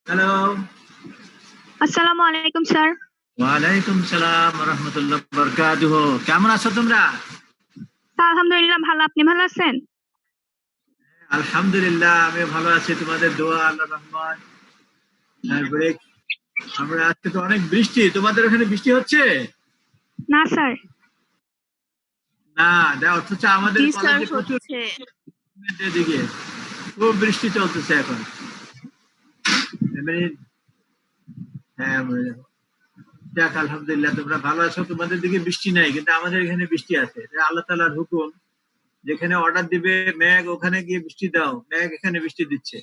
Hello. আসসালামু আলাইকুম sir. ওয়ালাইকুম সালাম ওয়া রাহমাতুল্লাহি ওয়া বারাকাতুহু। কেমন আছো তোমরা? আলহামদুলিল্লাহ ভালো, আপনি ভালো আছেন? আলহামদুলিল্লাহ আমি ভালো আছি, তোমাদের দোয়া আল্লাহর রহমত। তারপরে আমরা আজকে তো অনেক বৃষ্টি, তোমাদের ওখানে বৃষ্টি হচ্ছে? না স্যার। না, অথচ আমাদের জি স্যার কলেজে প্রচুর হচ্ছে। এদিকে খুব বৃষ্টি চলতেছে এখন। হ্যাঁ, যাক আলহামদুলিল্লাহ তোমরা ভালো আছো, তোমাদের দিকে বৃষ্টি নাই কিন্তু আমাদের এখানে বৃষ্টি আছে। এটা আল্লাহ তাআলার হুকুম, যেখানে অর্ডার দিবে মেঘ ওখানে গিয়ে বৃষ্টি দাও, মেঘ এখানে বৃষ্টি দিচ্ছে।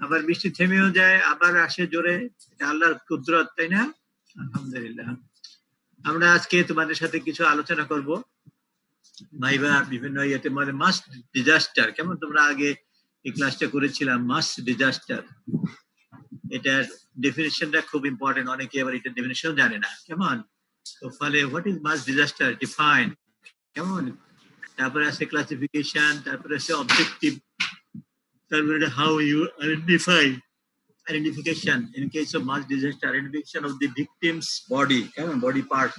আবার বৃষ্টি থেমেও যায়, আবার আসে জোরে। এটা আল্লাহর কুদরত, তাই না? আলহামদুলিল্লাহ। আমরা আজকে তোমাদের সাথে কিছু আলোচনা করব ভাইবা বিভিন্ন ইয়েতে, মানে মাস ডিজাস্টার। কেমন তোমরা আগে এই ক্লাসটা করেছিলাম মাস ডিজাস্টার, এটার ডেফিনেশনটা খুব ইম্পর্টেন্ট। অনেকে আবার এটার ডেফিনেশন জানে না। কেমন তো ফলে what is mass disaster define, কেমন, তারপরে আছে ক্লাসিফিকেশন, তারপরে আছে অবজেক্টিভ, তারপরে how you identification in case of mass disaster, identification of the victim's body, কেমন body part,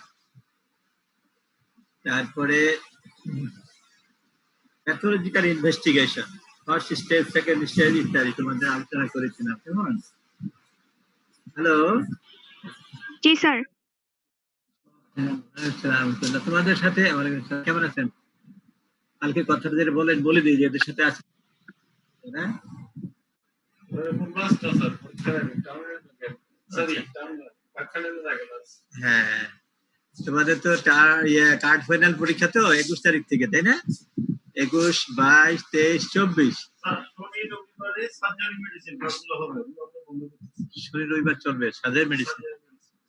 তারপরে pathological investigation, first stage, second stage ইত্যাদি তোমাদের আলোচনা করেছিলাম। কেমন? হ্যালো। জি স্যার। তোমাদের সাথে কেমন আছেন? কালকে কথাটা যেটা বলে দিই যে এদের সাথে আছে না? হ্যাঁ, তোমাদের তো কার্ড ফাইনাল পরীক্ষা তো 21 তারিখ থেকে, তাই না? 21, 22, 23, 24 শনি রবিবার চলবে সার্জারি মেডিসিন।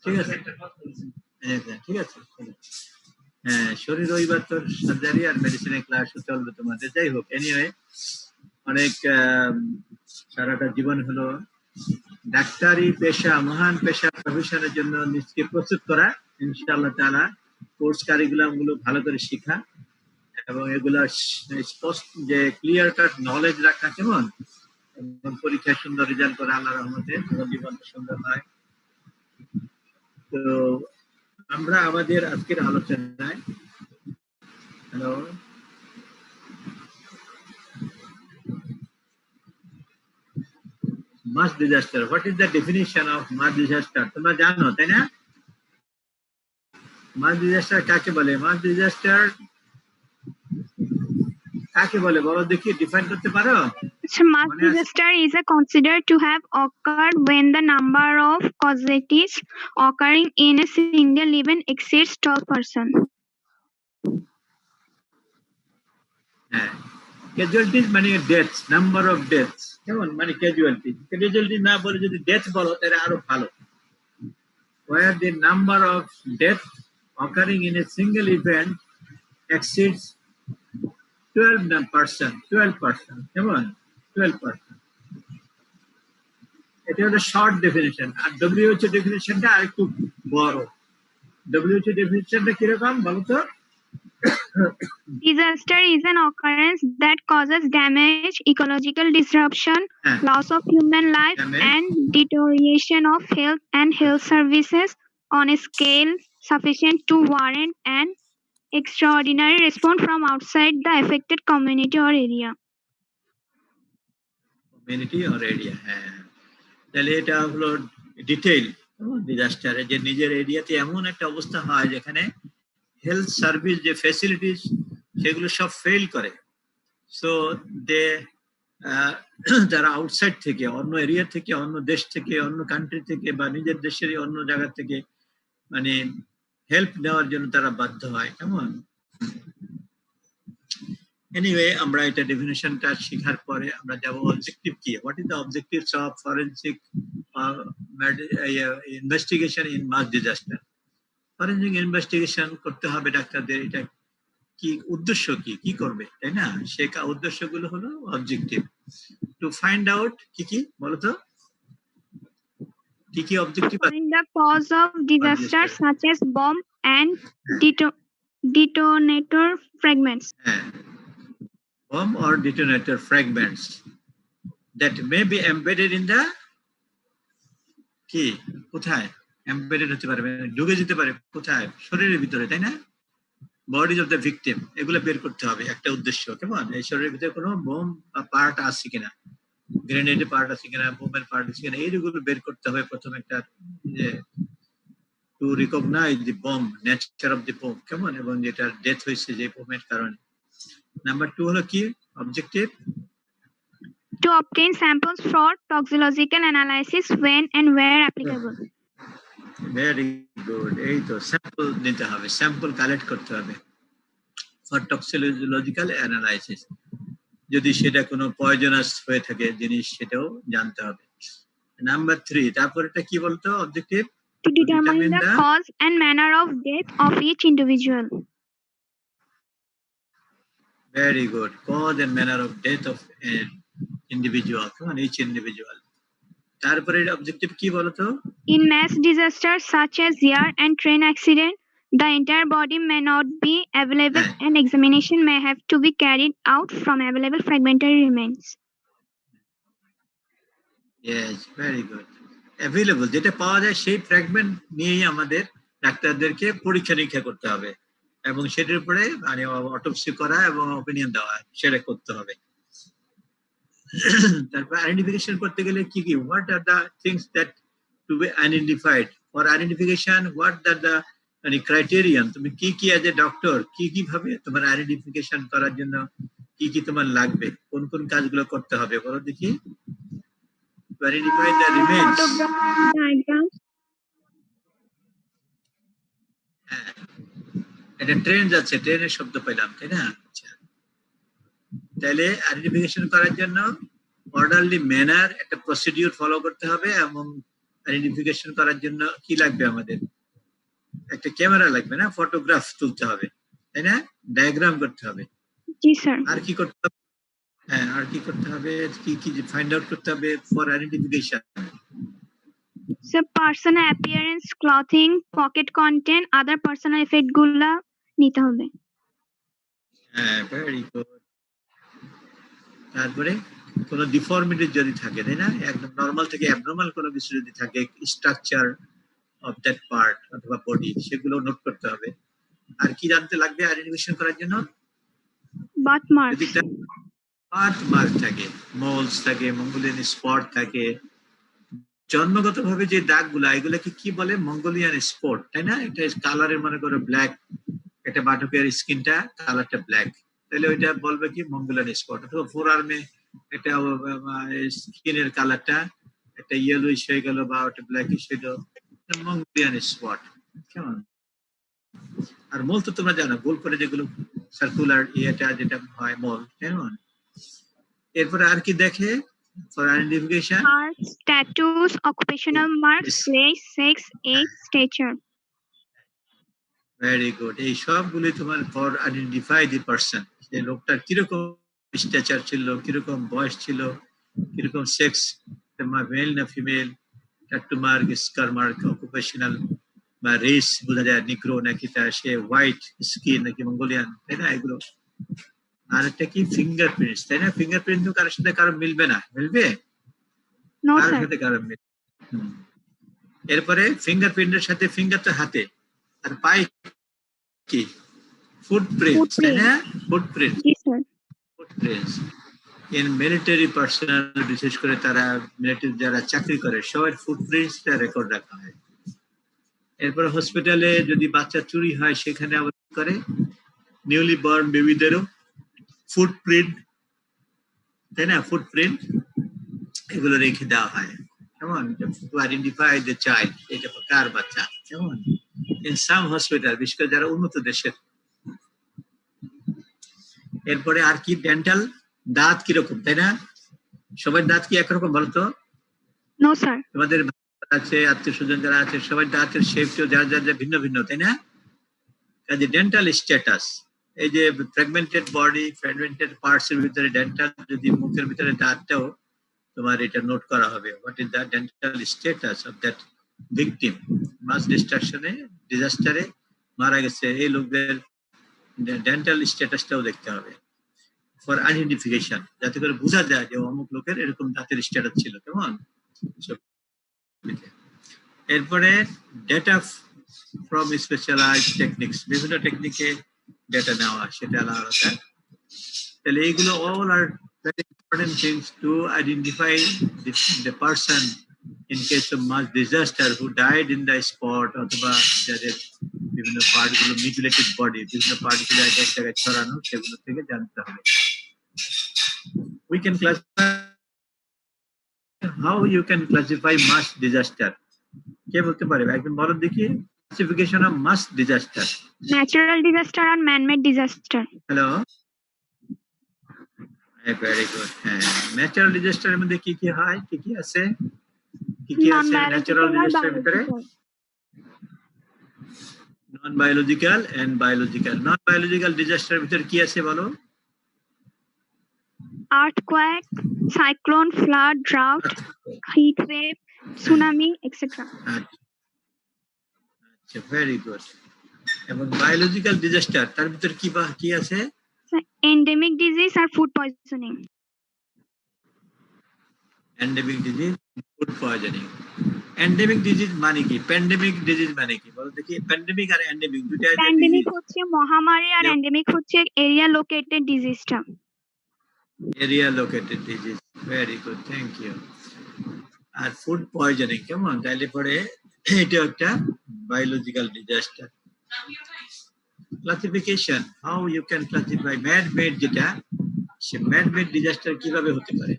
ঠিক আছে, ঠিক আছে। হ্যাঁ, শনি রবিবার তো সার্জারি আর মেডিসিনের ক্লাস চলবে তোমাদের। যাই হোক, এনিওয়ে অনেক সারাটা জীবন হলো ডাক্তারি পেশা, মহান পেশা, প্রফেশনের জন্য নিজকে প্রস্তুত করা। ইনশাআল্লাহ তাআলা কোর্স কারিকুলাম গুলো ভালো করে শেখা এবং এগুলা স্পষ্ট যে ক্লিয়ার কাট নলেজ রাখা, কেমন, এবং পরীক্ষায় সুন্দর রেজাল্ট করে আল্লাহর রহমতে জীবন সুন্দর হয়। তো আমরা আমাদের আজকের আলোচনায়, hello, mass disaster, what is the definition of mass disaster? তোমরা জানো, তাই না? মাস ডিজাস্টার কাকে বলে? মাস ডিজাস্টার কাকে বলে বলো দেখি, ডিফাইন করতে পারো? Mass disaster is considered to have occurred when the number of casualties occurring in a single event exceeds 12%. হ্যাঁ, ক্যাজুয়ালিটিজ মানে ডেথস, নাম্বার অফ ডেথস, কেমন, মানে ক্যাজুয়ালিটি। ক্যাজুয়ালিটি না বলে যদি ডেথ বলো তাহলে আরো ভালো। Where the number of death occurring in a single event exceeds 12%, 12%, কেমন, 12%। এটা হলো শর্ট ডেফিনিশন। আর WHO ডেফিনিশনটা আরেকটু বড়। WHO ডেফিনিশনটা কিরকম বলো তো? Disaster is an occurrence that causes damage, ecological disruption, loss of human life, and deterioration of health and health services on a scale sufficient to warrant an extraordinary response from outside the affected community or area. Community or area, হ্যাঁ। তাহলে এটা হলো detail ডিজাস্টারে, যে নিজের এরিয়াতে এমন একটা অবস্থা হয় যেখানে হেলথ সার্ভিস যে ফ্যাসিলিটিস সেগুলো সব ফেল করে। সো দে যারা আউটসাইড থেকে, অন্য এরিয়া থেকে, অন্য দেশ থেকে, অন্য কান্ট্রি থেকে বা নিজের দেশের অন্য জায়গা থেকে মানে হেল্প নেওয়ার জন্য তারা বাধ্য হয়, কেমন। এনিওয়ে, আমরা এটা ডেফিনিশনটা শেখার পরে আমরা যাব অবজেক্টিভ কি, what is the objectives of forensic investigation in mass disaster. Forensic investigation করতে হবে ডাক্তারদের, এটা কি উদ্দেশ্য, কি কি করবে, তাই না? সে উদ্দেশ্যগুলো হলো অবজেক্টিভ, টু ফাইন্ড আউট কি কি বলতো, কি কি অবজেক্টিভ আছে? The cause of disaster such as bomb and detonator fragments. Bomb or detonator fragments. that may be embedded in the কি কোথায় এমবেডেড হতে পারবে, ঢুকে যেতে পারে কোথায়, শরীরের ভিতরে, তাই না? বডিজ অফ দ্য ভিকটিম, এগুলো বের করতে হবে একটা উদ্দেশ্য। কেমন, এই শরীরের ভিতরে কোনো বোম পার্ট আছে কিনা, গ্রেনেডের পার্ট আছে কিনা, বোমের পার্ট আছে কিনা, এইগুলো বের করতে হবে প্রথম একটা, যে to recognise the bomb, nature of the bomb, কেমন, এবং যেটা ডেথ হয়েছে যে বোমের কারণে। নাম্বার 2 হলো কি objective? To obtain samples for toxicological analysis when and where applicable. Very good, এই তো স্যাম্পল নিতে হবে, স্যাম্পল কালেক্ট করতে হবে ফর টক্সিকোলজিক্যাল অ্যানালাইসিস। যদি সেটা কোনো পয়জনাস হয়ে থাকে জিনিস, সেটাও জানতে হবে। নাম্বার 3, তারপর এটা কি বলতো objective? To determine the cause and manner of death of each individual. Very good. Cause and manner of death of an individual, each individual. তারপরে অবজেক্টিভ কি বলতো? In mass disasters such as air and train accident, the entire body may not be available and examination may have to be carried out from available fragmentary remains. Yes, very good. Available, যেটা পাওয়া যায় সেই fragment নিয়েই আমাদের ডাক্তারদেরকে পরীক্ষা নিরীক্ষা করতে হবে এবং সেটার উপরে মানে অটোপসি করা এবং অপিনিয়ন দেওয়া, সেটা করতে হবে। তারপর আইডেন্টিফিকেশন করতে গেলে কি কি, what are the things that to be identified, for identification what are the মানে ক্রাইটেরিয়ান, তুমি কি কি অ্যাজ এ ডক্টর কি কি ভাবে তোমার আইডেন্টিফিকেশন করার জন্য কি কি তোমার লাগবে, কোন কোন কাজগুলো করতে হবে বলো দেখি। To identify the remains. এটা ট্রেন যাচ্ছে, ট্রেনের শব্দ পেলাম, তাই না? আচ্ছা, তাহলে আইডেন্টিফিকেশন করার জন্য অর্ডারলি ম্যানার একটা প্রসিডিউর ফলো করতে হবে এবং আইডেন্টিফিকেশন করার জন্য কি লাগবে আমাদের? একটা ক্যামেরা লাগবে না, ফটোগ্রাফ তুলতে হবে, তাই না? ডায়াগ্রাম করতে হবে। জি স্যার। আর কি করতে হবে? হ্যাঁ, আর কি করতে হবে, কি কি ফাইন্ড আউট করতে হবে for identification? So personal appearance, clothing, pocket content, other personal effect গুলা নিতে হবে। হ্যাঁ, ভেরি গুড। তারপরে কোনো ডিফর্মিটি যদি থাকে, তাই না, একদম নরমাল থেকে অ্যাবনরমাল কোনো কিছু যদি থাকে, স্ট্রাকচার অফ দ্যাট পার্ট অথবা বডি, সেগুলো নোট করতে হবে। আর কি জানতে লাগবে আইডেন্টিফিকেশন করার জন্য? বার্থ মার্ক, যদি বার্থ মার্ক থাকে, মোলস থাকে, মঙ্গোলিয়ান স্পট থাকে, জন্মগতভাবে যে দাগগুলা, এগুলাকে কি বলে? মঙ্গোলিয়ান স্পট, তাই না? এটা কালারের মনে করো ব্ল্যাক, একটা বাটকের স্কিনটা কালারটা ব্ল্যাক, তাহলে ওইটা বলবে কি মঙ্গোলিয়ান স্পট। অথবা ফোর আর্মে একটা স্কিনের কালারটা একটা ইয়েলোইশ হয়ে গেল বা ওটা ব্ল্যাকিশ হইল, মঙ্গোলিয়ান স্পট, কেমন? আর মোল তো তোমরা জানো, গোল করে যেগুলো সার্কুলার ইয়েটা যেটা হয় মোল, কেমন? এরপরে আর কি দেখে for identification? Status, occupational marks, race, sex, age, stature. Very good. এই সবগুলি তোমার ফর আইডেন্টিফাই দি পারসন, সেই লোকটার কিরকম স্ট্যাচার ছিল, কিরকম বয়স ছিল, কিরকম সেক্স, মেল না ফিমেল, ট্যাটু মার্ক, স্কার মার্ক, অকুপেশনাল বা রেস বোঝা যায়, নিগ্রো নাকি তা সে হোয়াইট স্কিন নাকি মঙ্গোলিয়ান, তাই না? এগুলো। আর একটা কি ফিঙ্গারপ্রিন্টস, তাই না? ফিঙ্গারপ্রিন্ট তো কারোর সাথে কারো মিলবে না, মিলবে? কারোর সাথে কারো মিলবে। এরপরে ফিঙ্গারপ্রিন্টের সাথে ফিঙ্গার তো হাতে, আর পায়ে কি? ফুটপ্রিন্টস, তাই না? Footprints, footprints in military personal, বিশেষ করে তারা মিলিটারি যারা চাকরি করে সবার ফুটপ্রিন্টসটা রেকর্ড রাখা হয়। এরপর হসপিটালে যদি বাচ্চা চুরি হয় সেখানে আবার করে নিউলি বর্ন বেবিদেরও ফুটপ্রিন্ট, তাই না? ফুটপ্রিন্ট এগুলো রেখে দেওয়া হয়, কেমন? টু আইডেন্টিফাই দ্য চাইল্ড, এটা কার বাচ্চা, কেমন? ইন সাম হসপিটাল, বিশেষ করে যারা উন্নত দেশের। এরপরে আর কি? ডেন্টাল, দাঁত কিরকম, তাই না? সবার দাঁত কি একরকম বলতো? No sir. তোমাদের আছে, আত্মীয় স্বজন যারা আছে, সবার দাঁতের শেপও যার যার ভিন্ন ভিন্ন, তাই না? কাজে ডেন্টাল স্ট্যাটাস, এই যে ফ্র্যাগমেন্টেড বডি, ফ্র্যাগমেন্টেড পার্টস এর ভিতরে ডেন্টাল, যদি মুখের ভিতরে দাঁতটাও তোমার এটা নোট করা হবে, what is the dental status of that victim, mass ডিস্ট্রাকশনে, ডিজাস্টারে মারা গেছে এই লোকদের ডেন্টাল স্ট্যাটাসটাও দেখতে হবে। ফর আইডেন্টিফিকেশন, যাতে করে বোঝা যায় যে অমুক লোকের এরকম দাঁতের স্ট্যাটাস ছিল, কেমন। এরপরে ডেটা ফ্রম স্পেশালাইজড টেকনিক্স, বিভিন্ন টেকনিকে ডেটা নেওয়া, সেটা আলাদা। তাহলে এইগুলো all are very important things to identify the person in case of mass disaster who died in the spot, অথবা যাদের বিভিন্ন পার্টগুলো মিউটিলেটেড বডি, বিভিন্ন পার্টগুলো এক জায়গায় ছড়ানো, সেগুলো থেকে জানতে হবে। We can classify, how you can classify mass disaster? কে বলতে পারে? একদম বলো দেখি, classification of mass disaster. Natural disaster and man-made disaster. Hello. Very good. Natural ডিজাস্টারের মধ্যে কি কি হয়, কি কি আছে, কি কি আছে ন্যাচারাল ডিজাস্টারের ভিতরে? Non biological and biological. Non biological ডিজাস্টারের ভিতরে কি আছে বলো? Earthquake, cyclone, flood, drought, heat wave, tsunami, etc. আচ্ছা, ভেরি গুড। এবং বায়োলজিক্যাল ডিজাস্টার তার ভিতরে কি আছে? Endemic disease or food poisoning. Endemic disease, food poisoning. Endemic disease মানে কি? প্যান্ডেমিক ডিজিজ মানে কি বলো দেখি? প্যান্ডেমিক আর এন্ডেমিক দুটো। প্যান্ডেমিক হচ্ছে মহামারী আর এন্ডেমিক হচ্ছে এরিয়া লোকেটেড ডিজিজটা। Area located disease, very good, thank you. আর ফুড পয়জনিং কেমন? তাইলে পরে এটা একটা biological disaster. Classification, how you can classify man made, যেটা সে ম্যান মেড ডিজাস্টার কিভাবে হতে পারে?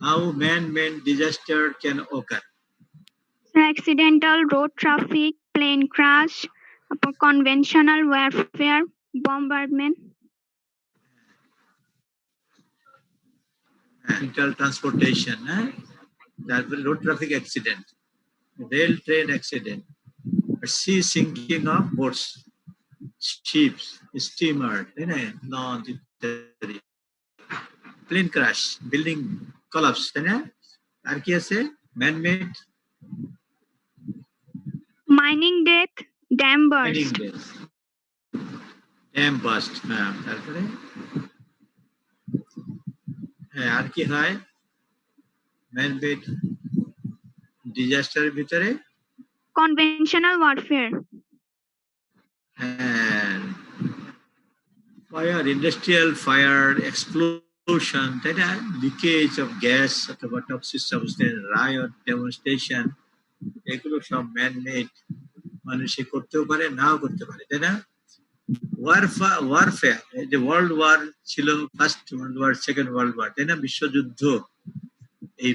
How man-made disaster can occur? Accidental road traffic, plane crash, conventional warfare, bombardment. Accidental transportation, তারপরে road traffic accident, rail train accident, sea sinking of boats, ships, steamer, launch, ইত্যাদি। Plane crash, building collapse, তাই না? আর কি আছে? Man-made mining death, dam burst. Dam burst, তারপরে আর কি হয় man-made ডিজাস্টারের ভিতরে? Conventional warfare. Fire, industrial fire, explosion, তাই না? লিকেজ অফ গ্যাস অথবা টক্সিক সাবস্টেন্স, রায়ট, ডেমনস্ট্রেশন, এগুলো সব ম্যান মেড। মানুষে করতেও পারে, নাও করতে পারে, তাই না? ওয়ারফেয়ার, এই যে ওয়ার্ল্ড ওয়ার ছিল, first world war, second world war, তাই না? বিশ্বযুদ্ধ, এই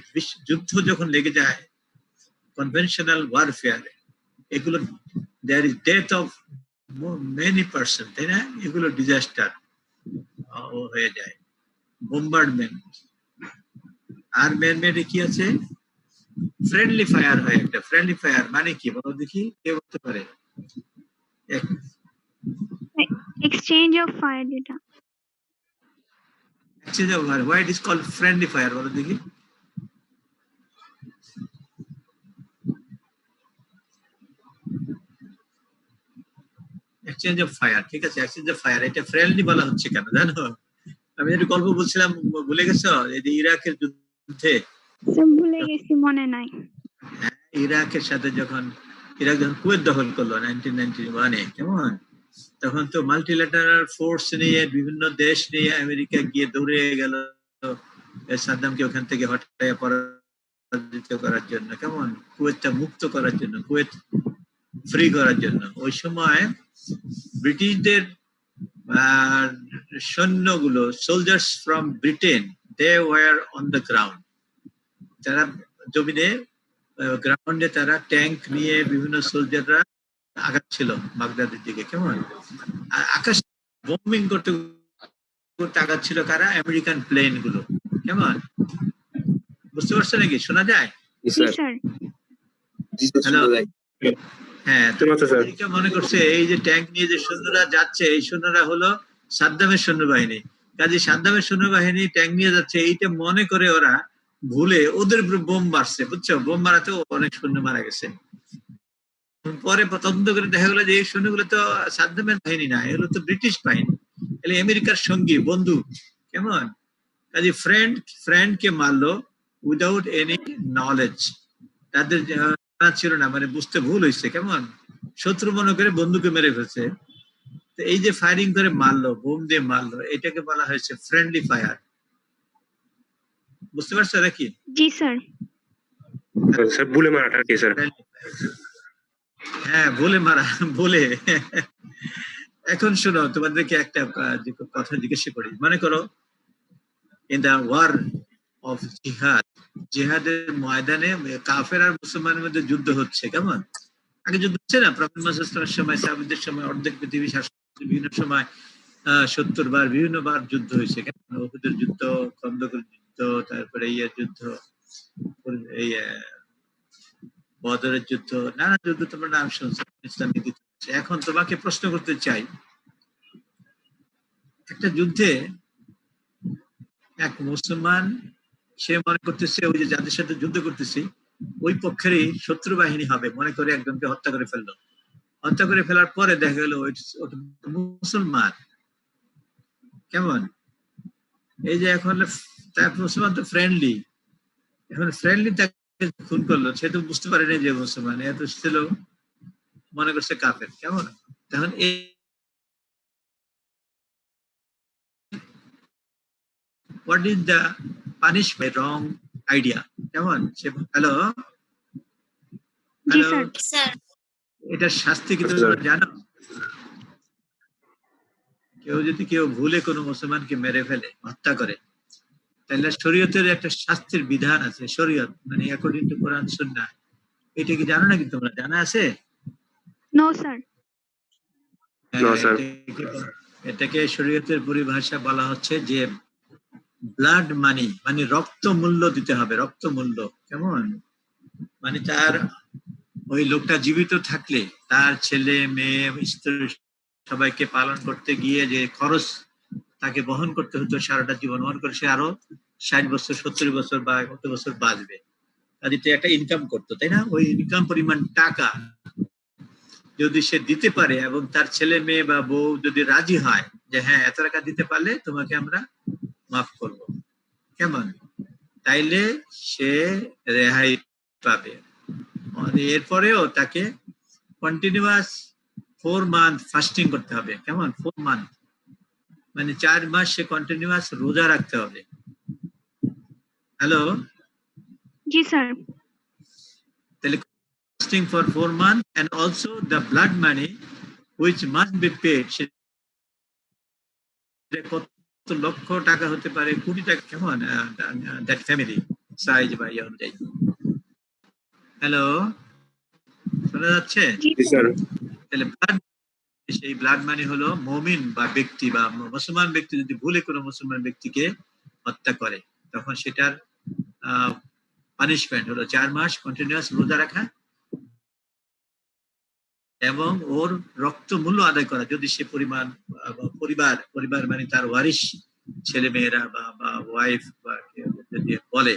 যুদ্ধ যখন লেগে যায়, কনভেনশনাল ওয়ারফেয়ার, এগুলো there is death of many person, তাই না? এগুলো ডিজাস্টার হয়ে যায়। বোম্বার্ডমেন্ট। আর ম্যানমেডে কি আছে? ফ্রেন্ডলি ফায়ার হয় একটা। ফ্রেন্ডলি ফায়ার মানে কি বলো দেখি, কে বলতে পারে? Exchange of fire data. Exchange of fire. Why it is called friendly fire? বলো দেখি। এক্সচেঞ্জ অফ ফায়ার, ঠিক আছে, এক্সচেঞ্জ অফ ফায়ার। এটা ফ্রেন্ডলি বলা হচ্ছে কেন জানো? আমি একটা গল্প বলছিলাম, ভুলে গেছো? এই যে ইরাকের যুদ্ধে, ভুলে গেছি, মনে নাই। ইরাকের সাথে যখন ইরাক যখন কুয়েত দখল করলো 1991-এ, কেমন? তখন তো মাল্টিল্যাটারাল ফোর্স নিয়ে, বিভিন্ন দেশ নিয়ে আমেরিকা গিয়ে দৌড়ে গেল সাদ্দামকে ওখান থেকে হটাইয়া পরাজিত করার জন্য, কেমন? কুয়েতটা মুক্ত করার জন্য, কুয়েত ফ্রি করার জন্য। ওই সময় ব্রিটিশদের সৈন্যগুলো, soldiers from Britain, they were on the ground. তারা জমিনে, গ্রাউন্ডে তারা ট্যাঙ্ক নিয়ে বিভিন্ন সোলজাররা আগাচ্ছিল বাগদাদের দিকে, কেমন? আর আকাশ বোম্বিং করতে করতে আগাচ্ছিল কারা? আমেরিকান প্লেন গুলো, কেমন? বুঝতে পারছো নাকি? শোনা যায়? হ্যাঁ, মনে করছে এই যে ট্যাঙ্ক নিয়ে যে সৈন্যরা যাচ্ছে, এই সৈন্যরা হলো সাদ্দামের সৈন্যবাহিনী। কাজে সাদ্দামের সৈন্যবাহিনী ট্যাঙ্ক নিয়ে যাচ্ছে, এইটা মনে করে ওরা ভুলে ওদের উপরে বোম মারছে, বুঝছো? বোম মারাতেও অনেক সৈন্য মারা গেছে। পরে তদন্ত করে দেখা গেলো যে এই সৈন্যগুলো তো সাদ্দামের বাহিনী না, এগুলো তো ব্রিটিশ বাহিনী। তাহলে আমেরিকার সঙ্গী বন্ধু, কেমন? কাজে ফ্রেন্ডকে মারলো উইদাউট এনি নলেজ, তাদের জানা ছিল না, মানে বুঝতে ভুল হয়েছে, কেমন? শত্রু মনে করে বন্ধুকে মেরে ফেলছে। তো এই যে ফায়ারিং করে মারলো, বোম দিয়ে মারলো, এটাকে বলা হয়েছে ফ্রেন্ডলি ফায়ার। বুঝতে পারছো নাকি? জি স্যার। স্যার ভুলে মারাটা কি স্যার? হ্যাঁ, ভুলে মারা, ভুলে। এখন শোনো, তোমাদেরকে একটা কথা জিজ্ঞেস করি। মনে করো ইন দা ওয়ার অফ জিহাদ, জিহাদের ময়দানে কাফের আর মুসলমানের মধ্যে যুদ্ধ হচ্ছে, কেমন? আগে যুদ্ধ হচ্ছে না, প্রফেট মুহাম্মদ সাল্লাল্লাহু আলাইহি ওয়াসাল্লামের সময়, সাহাবীদের সময়, অর্ধেক পৃথিবী শাসন করতে বিভিন্ন সময় 70 বার বিভিন্ন বার যুদ্ধ হয়েছে, কেমন? উহুদের যুদ্ধ, খন্দকের যুদ্ধ, তারপরে ইয়ের যুদ্ধ, এই বদরের যুদ্ধ, নানা যুদ্ধ তোমরা নাম শুনছো ইসলামিক ইতিহাসে। এখন তোমাকে প্রশ্ন করতে চাই, একটা যুদ্ধে এক মুসলমান সে মনে করতেছে ওই যে যাদের সাথে যুদ্ধ করতেছি ওই পক্ষেরই শত্রু বাহিনী হবে, মনে করে একজনকে হত্যা করে ফেললো। হত্যা করে ফেলার পরে দেখা গেল ওই মুসলমান, কেমন? এই যে এখন তার মুসলমান তো ফ্রেন্ডলি, এখন ফ্রেন্ডলি তাকে খুন করলো, সে তো বুঝতে পারেনি যে মুসলমান, এত ছিল মনে করছে কাফের, কেমন? তখন এই what is the punishment wrong idea, কেমন? হ্যালো জি হ্যালো, স্যার। এটার শাস্তি কি তুমি জানো? কেউ ভুলে কোনো মুসলমানকে মেরে ফেলে, হত্যা করে, তাহলে শরীয়তের একটা শাস্তির বিধান আছে, শরীয়ত মানে অ্যাকর্ডিং টু কোরআন সুন্নাহ। এটা কি জানো নাকি তোমরা? জানা আছে? No sir. এটাকে শরীয়তের পরিভাষা বলা হচ্ছে যে ব্লাড মানি, মানে রক্ত মূল্য দিতে হবে, রক্ত মূল্য, কেমন? মানে তার ওই লোকটা জীবিত থাকলে তার ছেলে মেয়ে স্ত্রী সবাইকে পালন করতে গিয়ে যে খরচ তাকে বহন করতে হতো সারাটা জীবন, মনে করে সে আরো 60 বছর 70 বছর বা কত বছর বাঁচবে, কাজে একটা ইনকাম করতো, তাই না? ওই ইনকাম পরিমাণ টাকা যদি সে দিতে পারে এবং তার ছেলে মেয়ে বা বউ যদি রাজি হয় যে হ্যাঁ এত টাকা দিতে পারলে তোমাকে আমরা মাফ করব, কেমন? তাইলে সে রেহাই পাবে। এরপরেও তাকে কন্টিনিউয়াস 4 মান্থ ফাস্টিং করতে হবে, কেমন? 4 মান্থ মানে 4 মাস সে কন্টিনিউয়াস রোজা রাখতে হবে। হ্যালো, জি স্যার। তাহলে fasting for 4 months and also the blood money which must be paid, কত লক্ষ টাকা হতে পারে, কোটি টাকা, কেমন? that family size বা ইয়ে অনুযায়ী। হ্যালো, শোনা যাচ্ছে? জি স্যার। তাহলে সেই ব্লাড মানি হলো মুমিন বা ব্যক্তি বা মুসলমান ব্যক্তি যদি ভুলে কোনো মুসলমান ব্যক্তিকে হত্যা করে তখন সেটার পানিশমেন্ট হলো 4 মাস কন্টিনিউয়াস রোজা রাখা এবং ওর রক্ত মূল্য আদায় করা, যদি সে পরিবার মানে তার ওয়ারিশ ছেলে মেয়েরা বা ওয়াইফ বা যদি বলে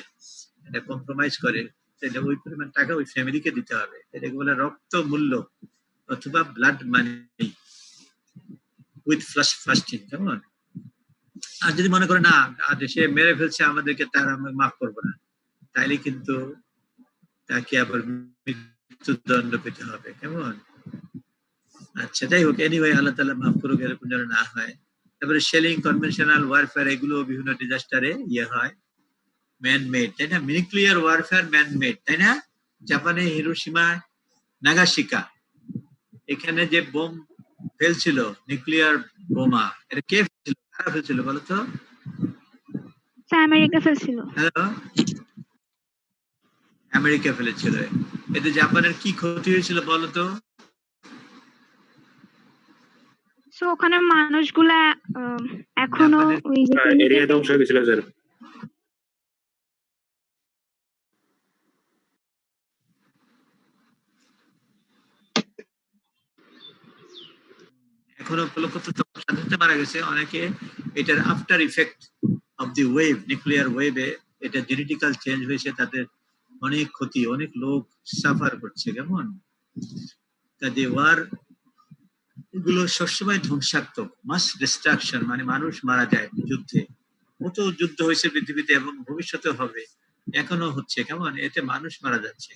এটা কম্প্রোমাইজ করে তাহলে ওই পরিমাণ টাকা ওই ফ্যামিলিকে দিতে হবে। এটাকে বলে রক্ত মূল্য অথবা ব্লাড মানি উইথ ফাস্টিং, কেমন? আর যদি মনে করে না সে মেরে ফেলছে আমাদেরকে, তার আমরা মাফ করবো না, তাইলে কিন্তু তাকে আবার মৃত্যুদণ্ড পেতে হবে, কেমন? আচ্ছা, যাই হোক, এনিওয়ে আল্লাহ তাআলা মাফ করুক, এরকম যেন না হয়। তারপরে শেলিং, কনভেনশনাল ওয়ারফেয়ার, এগুলো বিভিন্ন ডিজাস্টারে ইয়ে হয়, ম্যান মেড, তাই না? নিউক্লিয়ার ওয়ারফেয়ার ম্যান মেড, তাই না? জাপানে হিরোশিমা নাগাসাকি, এখানে যে বোম ফেলছিল, নিউক্লিয়ার বোমা, এটা কে ফেলছিল, কারা ফেলছিল বলো তো? আমেরিকা ফেলছিল। হ্যালো, আমেরিকা ফেলেছিল। এতে জাপানের কি ক্ষতি হয়েছিল বলো তো? সো ওখানে মানুষগুলা এখনো ওই এরিয়া ধ্বংস হয়ে গেছিল স্যার। এখনো কত সাথে মারা গেছে অনেকে। এটার after effect of the wave, nuclear ওয়েভে এটা জেনেটিক্যাল চেঞ্জ হয়েছে, তাদের অনেক ক্ষতি, অনেক লোক সাফার করছে, কেমন? কাজে ওয়ার এগুলো সবসময় ধ্বংসাত্মক, মাস ডিস্ট্রাকশন, মানে মানুষ মারা যায় যুদ্ধে। কত যুদ্ধ হয়েছে পৃথিবীতে এবং ভবিষ্যতে হবে, এখনো হচ্ছে, কেমন এতে মানুষ মারা যাচ্ছে।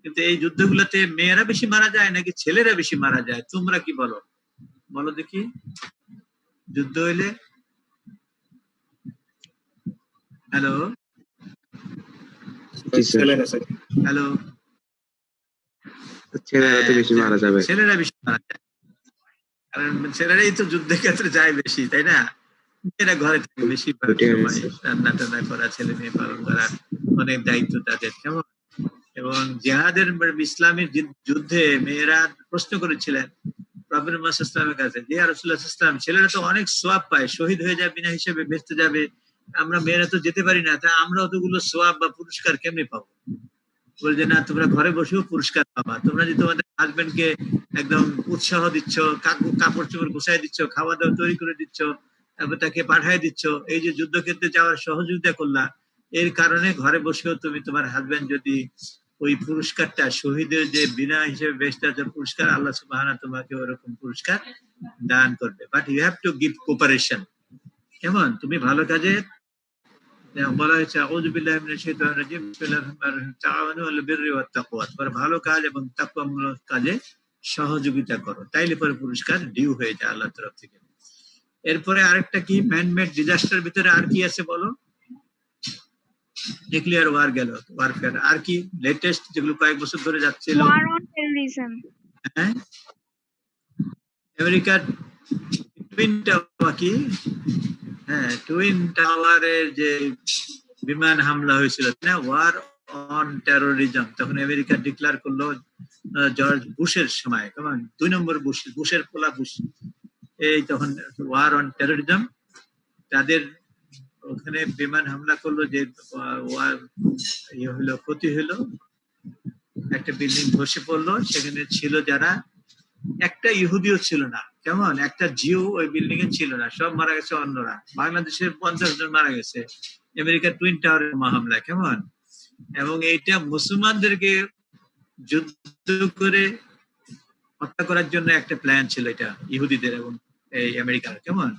কিন্তু এই যুদ্ধগুলোতে মেয়েরা বেশি মারা যায় নাকি ছেলেরা বেশি মারা যায়? তোমরা কি বলো, বলো দেখি। যুদ্ধ হইলে, হ্যালো হ্যালো, ছেলেরা তো বেশি মারা যাবে। ছেলেরা বেশি মারা যায়, কারণ ছেলেরাই তো যুদ্ধের ক্ষেত্রে যায় বেশি, তাই না? মেয়েরা ঘরে থাকে বেশি সময়, রান্না টান্না করা, ছেলে মেয়ে পালন করা, অনেক দায়িত্ব তাদের, কেমন। এবং জিহাদের ইসলামের যুদ্ধে মেয়েরা প্রশ্ন করেছিলেন প্রফেট মুহাম্মদ সাল্লাল্লাহু আলাইহি ওয়াসাল্লামের কাছে, যে ইয়া রাসূলুল্লাহ সাল্লাল্লাহু আলাইহি ওয়াসাল্লাম, ছেলেরা তো অনেক সওয়াব পায়, শহীদ হয়ে যায় বিনা হিসেবে, বেহেশতে যাবে, আমরা মেয়েরা তো যেতে পারি না, তা আমরা অতগুলো সওয়াব বা পুরস্কার কেমনে পাবো? বলে যে না, তোমরা ঘরে বসেও পুরস্কার পাবা, তোমরা যদি তোমাদের হাজবেন্ডকে একদম উৎসাহ দিচ্ছ, কাপড় চোপড় গুছাই দিচ্ছ, খাওয়া দাওয়া তৈরি করে দিচ্ছ, তারপর তাকে পাঠায় দিচ্ছ, এই যে যুদ্ধক্ষেত্রে যাওয়ার সহযোগিতা করলা, এর কারণে ঘরে বসেও তুমি তোমার হাজবেন্ড যদি ওই পুরস্কারটা, শহীদের যে বিনা হিসেবে বেহেশতের পুরস্কার, আল্লাহ সুবহানাহু তোমাকে ওরকম পুরস্কার দান করবে। But you have to give cooperation, কেমন। তুমি ভালো কাজে, বলা হয়েছে আউযু বিল্লাহি মিনাশ শাইতানির রাজিম, বিসমিল্লাহির রহমানির রহিম, তাআওয়ানু আলাল বিররি ওয়াত তাকওয়া, তোমরা ভালো কাজ এবং তাকওয়ামূলক কাজে সহযোগিতা করো, তাইলে পরে পুরস্কার ডিউ হয়ে যায় আল্লাহর তরফ থেকে। এরপরে আরেকটা কি, ম্যানমেড ডিজাস্টার ভিতরে আর কি আছে বলো? নিউক্লিয়ার ওয়ার গেল, ওয়ারফেয়ার, আর কি লেটেস্ট যেগুলো কয়েক বছর ধরে যাচ্ছিল? War on terrorism. হ্যাঁ, আমেরিকার টুইন টাওয়ার, কি হ্যাঁ, টুইন টাওয়ারের যে বিমান হামলা হয়েছিল না, ওয়ার অন টেরোরিজম, তখন আমেরিকা ডিক্লেয়ার করলো জর্জ বুশের সময়, কেমন, 2 নম্বর বুশের পোলা বুশ, এই তখন ওয়ার অন টেরোরিজম, তাদের ওখানে বিমান হামলা করলো, যে ওয়ার ইয়ে হলো, ক্ষতি হলো, একটা বিল্ডিং ধসে পড়লো, সেখানে ছিল যারা, একটা ইহুদিও ছিল না, কেমন, একটা জিও ওই বিল্ডিং এ ছিল না, সব মারা গেছে অন্যরা। বাংলাদেশের 50 জন মারা গেছে আমেরিকার টুইন টাওয়ারের হামলা, কেমন। এবং এইটা মুসলমানদেরকে যুদ্ধ করে হত্যা করার জন্য একটা প্ল্যান ছিল, এটা ইহুদিদের এবং এই আমেরিকার, কেমন।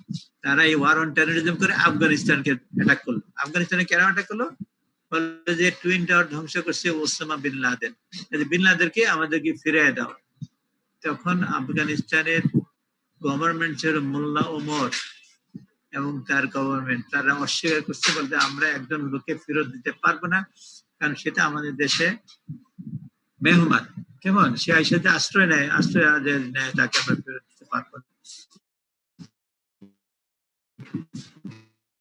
তারা এই ওয়ার অন টেরোরিজম করে আফগানিস্তানকে অ্যাটাক করলো। আফগানিস্তানে কেন অ্যাটাক করলো? বলে যে টুইন টাওয়ার ধ্বংস করছে ওসামা বিন লাদেন, বিন লাদেনকে আমাদেরকে ফিরিয়ে দাও। তখন আফগানিস্তানের গভর্নমেন্ট ছিল মোল্লা ওমর এবং তার গভর্নমেন্ট, তারা অস্বীকার করছে, বলতে আমরা একজন লোককে ফেরত দিতে পারবো না, কারণ সেটা আমাদের দেশে মেহমান, কেমন, সে আইসাতে আশ্রয় নেয়, আশ্রয় নেয়, তাকে আমরা ফেরত দিতে পারবো না।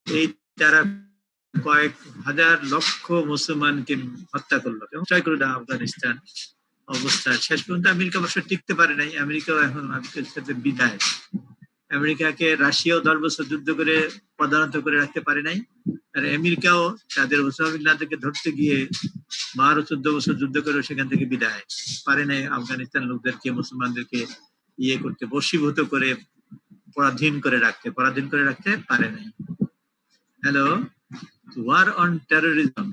এই তারা কয়েক হাজার লক্ষ মুসলমানকে হত্যা করলো, কেমন, ট্রাই করে আফগানিস্তান অবস্থা। শেষ পর্যন্ত আমেরিকা অবশ্য টিকতে পারে নাই, আমেরিকাও এখন আমেরিকার সাথে বিদায়। আমেরিকাকে রাশিয়াও 10 বছর যুদ্ধ করে পদানত করে রাখতে পারে নাই, আর আমেরিকাও তাদের ওসামা বিন লাদেনকে ধরতে গিয়ে 12-14 বছর যুদ্ধ করে সেখান থেকে বিদায় পারে নাই, আফগানিস্তান লোকদেরকে, মুসলমানদেরকে ইয়ে করতে, বশীভূত করে পরাধীন করে রাখতে পারে নাই। হ্যালো, ওয়ার অন টেরোরিজম,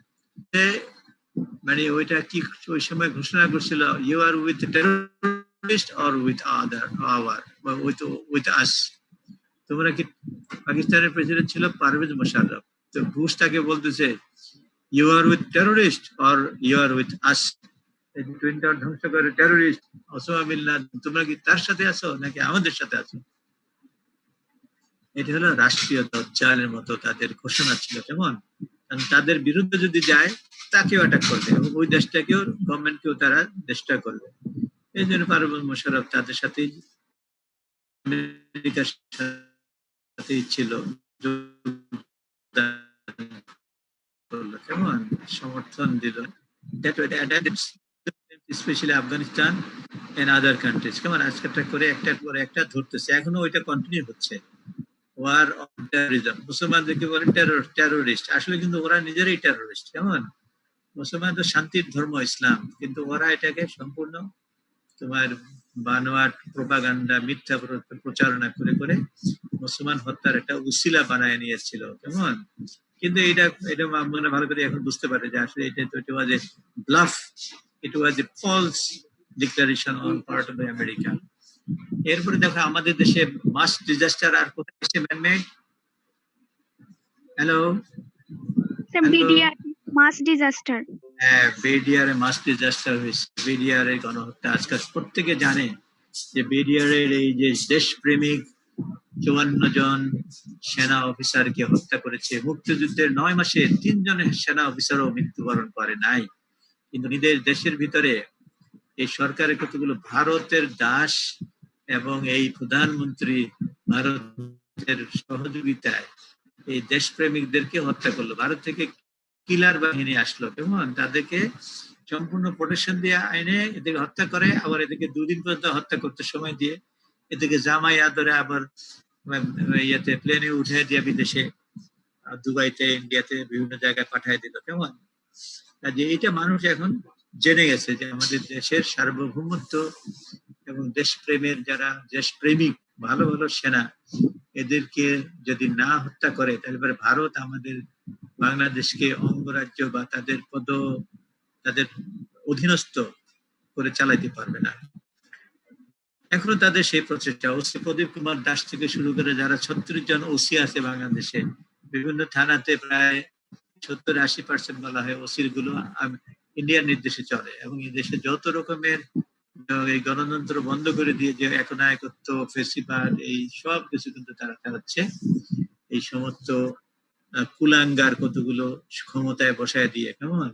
মানে ওইটা কি ওই সময় ঘোষণা করছিল, you are with terrorist or with with us. তোমরা কি, পাকিস্তানের প্রেসিডেন্ট ছিল পারভেজ মোশাররফ, তো বুশ তাকে বলতেছে you are with terrorist or you are with us. এই টুইন টাওয়ার ধ্বংস করে টেররিস্ট ওসামা বিন লাদেন, তোমরা কি তার সাথে আছো নাকি আমাদের সাথে আছো? এটা হলো রাষ্ট্রীয় দজ্জালের মতো তাদের ঘোষণা ছিল, কেমন। কারণ তাদের বিরুদ্ধে যদি যায় তাকেও অ্যাটাক করবে এবং ওই দেশটাকেও, গভর্নমেন্টকেও তারা চেষ্টা করবে। এই জন্য পারভেজ মোশাররফ তাদের সাথেই, আমেরিকার সাথেই ছিল, কেমন, সমর্থন দিল, specially Afghanistan and other countries, কেমন, আজকেরটা করে একটার পরে একটা ধরতেছে, এখনো ওইটা কন্টিনিউ হচ্ছে। ওয়ার অন টেরোরিজম, মুসলমানদেরকে বলে টেরোরিস্ট, আসলে কিন্তু ওরা নিজেরাই টেরোরিস্ট, কেমন। মুসলমান তো শান্তির ধর্ম ইসলাম, কিন্তু ওরা এটাকে সম্পূর্ণ তোমার বানোয়াট প্রোপাগান্ডা, মিথ্যা প্রচারণা করে করে মুসলমান হত্যার একটা উসিলা বানায় নিয়েছিল, কেমন। কিন্তু এটা মনে ভালো করে এখন বুঝতে পারে যে আসলে এটা তো, it was a bluff, it was a false declaration on part of America. এরপরে দেখো আমাদের দেশে মাস ডিজাস্টার আর কোথায় এসে man made? Hello Sir, BDR, mass disaster. হ্যাঁ, বেডিয়ারে মাস ডিজাস্টার হয়েছে। বেডিয়ারে গণহত্যা আজকাল প্রত্যেকে জানে যে বেডিয়ারের এই যে দেশপ্রেমিক 54 জন সেনা অফিসারকে হত্যা করেছে। মুক্তিযুদ্ধের 9 মাসে 3 জনের সেনা অফিসারও মৃত্যুবরণ করে নাই। কিন্তু নিজের দেশের ভিতরে এই সরকারের কতগুলো ভারতের দাস এবং এই প্রধানমন্ত্রী ভারতের সহযোগিতায় এই দেশপ্রেমিকদেরকে হত্যা করলো। ভারত থেকে কিলার বাহিনী আসলো, কেমন তাদেরকে সম্পূর্ণ প্রোটেকশন দিয়ে আইনে এদেরকে হত্যা করে, আবার এদেরকে 2 দিন পর্যন্ত হত্যা করতে সময় দিয়ে এদেরকে জামাই আদরে আবার ইয়েতে প্লেনে উঠে দিয়ে বিদেশে দুবাইতে, ইন্ডিয়াতে বিভিন্ন জায়গায় পাঠিয়ে দিল। কেমন যে এইটা মানুষ এখন জেনে গেছে যে আমাদের দেশের সার্বভৌমত্ব এবং দেশপ্রেমের যারা দেশপ্রেমিক ভালো ভালো সেনা, এদেরকে যদি না হত্যা করে তাহলে ভারত আমাদের বাংলাদেশকে অঙ্গরাজ্য বা তাদের অধীনস্থ করে চালাইতে পারবে না। এখনো তাদের সেই প্রচেষ্টা। ওসি প্রদীপ কুমার দাস থেকে শুরু করে যারা 36 জন ওসি আছে বাংলাদেশে, বিভিন্ন থানাতে প্রায় 70-80% বলা হয় ওসির গুলো ইন্ডিয়ার নির্দেশে চলে, এবং এই দেশে যত রকমের এই গণতন্ত্র বন্ধ করে দিয়ে যে একনায়কত্ব, ফেসিবাদ, এই সব কিছু কিন্তু তারা চালাচ্ছে। এই সমস্ত কুলাঙ্গার কতগুলো ক্ষমতায় বসায় দিয়ে, কেমন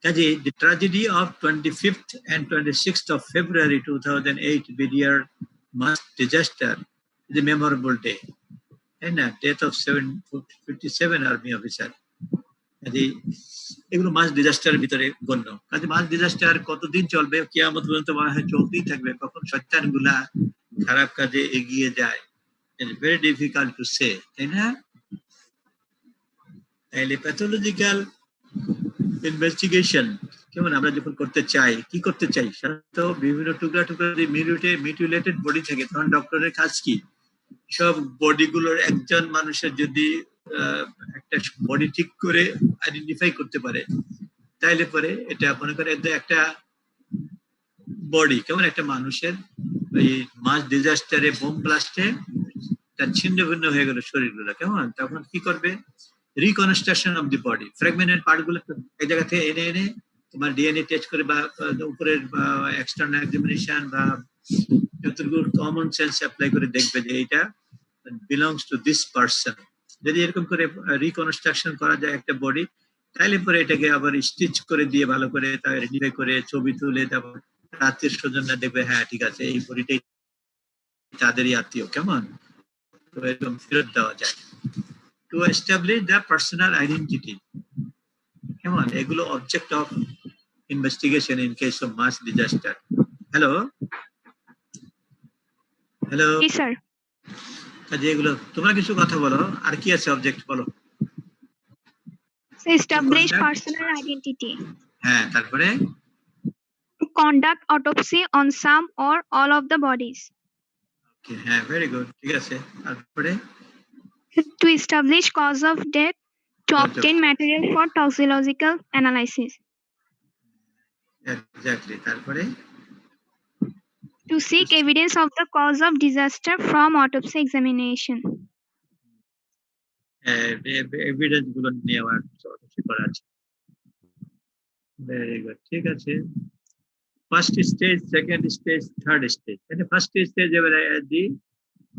কাজে the tragedy of 25th and 26th of February 2008 BDR mass disaster is a memorable day, and death of 757 army officer. কাজে এগুলো মাস ডিজাস্টারের ভিতরে গণ্য। কাজে মাস ডিজাস্টার কতদিন চলবে? কিয়ামত পর্যন্ত মনে হয় চলতেই থাকবে। কখন শয়তানগুলা খারাপ কাজে এগিয়ে যায়, it's very difficult to say, তাই না? তাহলে প্যাথোলজিক্যাল ইনভেস্টিগেশন কেমন আমরা যখন করতে চাই, কি করতে চাই? সাধারণত বিভিন্ন টুকরা টুকরা মিউটিলেটেড বডি থাকে, তখন ডক্টরের কাজ কি? সব বডিগুলোর একজন মানুষের যদি একটা বডি ঠিক করে আইডেন্টিফাই করতে পারে, তাইলে পরে এটা মনে করে একটা বডি কেমন একটা মানুষের এই মাস ডিজাস্টারে, বোম ব্লাস্টে তার ছিন্ন ভিন্ন হয়ে গেল শরীরগুলো, কেমন তখন কি করবে? Reconstruction of the body, fragmented পার্টগুলো এক জায়গা থেকে এনে এনে তোমার ডিএনএ টেস্ট করে বা উপরের এক্সটার্নাল এক্সামিনেশন বা যতটুকু কমন সেন্স অ্যাপ্লাই করে দেখবে যে এইটা বিলংস টু দিস পারসন। যদি এরকম করে রিকনস্ট্রাকশন করা যায় একটা বডি, তাহলে পরে এটাকে আবার স্টিচ করে দিয়ে ভালো করে আইডেন্টিফাই করে ছবি তুলে তারপর আত্মীয় স্বজনরা দেখবে হ্যাঁ ঠিক আছে এই বডিটাই তাদেরই আত্মীয়, কেমন তো এরকম ফেরত দেওয়া যায়। To establish the personal identity, কেমন এগুলো object of investigation in case of mass disaster. Hello hello sir, কাজে এগুলো তোমরা কিছু কথা বলো, আর কি আছে অবজেক্ট বলো? establish personal identity, হ্যাঁ, তারপরে conduct autopsy on some or all of the bodies, হ্যাঁ ভেরি গুড, ঠিক আছে। তারপরে to establish cause of death, to obtain material for toxicological analysis, exactly, তারপরে to seek evidence of the cause of disaster from autopsy examination, evidence গুলো নেওয়ার করা আছে। Very good, ঠিক আছে। First stage, second stage, third stage. মানে first stage এবারে দি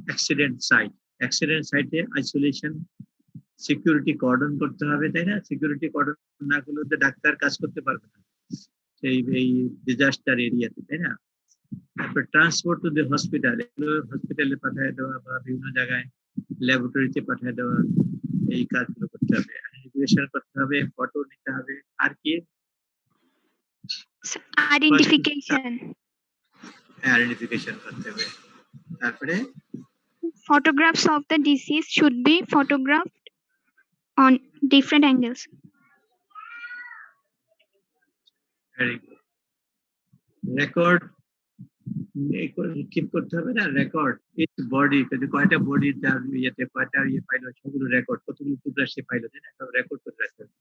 accident site. Accident সাইটে আইসোলেশন, সিকিউরিটি কর্ডন করতে হবে, তাই না? সিকিউরিটি কর্ডন না করলে তো ডাক্তার কাজ করতে পারবে না সেই এই ডিজাস্টার এরিয়াতে, তাই না? তারপর ট্রান্সপোর্ট টু দি হসপিটাল, এগুলো হসপিটালে পাঠিয়ে দেওয়া বা বিভিন্ন জায়গায় ল্যাবরেটরিতে পাঠিয়ে দেওয়া, এই কাজগুলো করতে হবে। আইডেন্টিফিকেশন করতে হবে, ফটো নিতে হবে, আর কি identification, আইডেন্টিফিকেশন করতে হবে। তারপরে photographs of the deceased should be photographed on different angles, very good. Record keep করতে হবে না, রেকর্ড ইচ বডি, কয়টা বডি তার ইয়েতে কয়টা ইয়ে পাইলো সেগুলো রেকর্ড, কতগুলো টুকরা সে পাইলো, তাই না? সব রেকর্ড করে রাখতে হবে।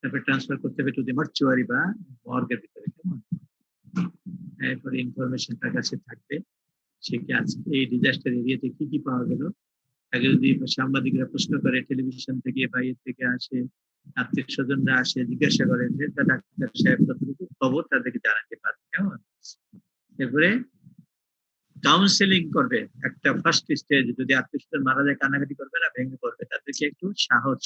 তারপর ট্রান্সফার করতে হবে টু দি মর্চুয়ারি বা মর্গের ভিতরে, কেমন এরপরে ইনফরমেশন তার কাছে থাকবে সে কি আজকে এই ডিজাস্টার এরিয়াতে কি কি পাওয়া গেল। তাকে যদি সাংবাদিকরা প্রশ্ন করে, টেলিভিশন থেকে বাইরে থেকে আসে, আত্মীয় স্বজনরা আসে, জিজ্ঞাসা করে যে তা ডাক্তার সাহেব কতটুকু খবর তাদেরকে জানাতে পারবে। কেমন? এরপরে কাউন্সেলিং করবে। একটা ফার্স্ট স্টেজ, যদি আত্মীয় স্বজন মারা যায় কান্নাকাটি করবে না, ভেঙে পড়বে, তাদেরকে একটু সাহস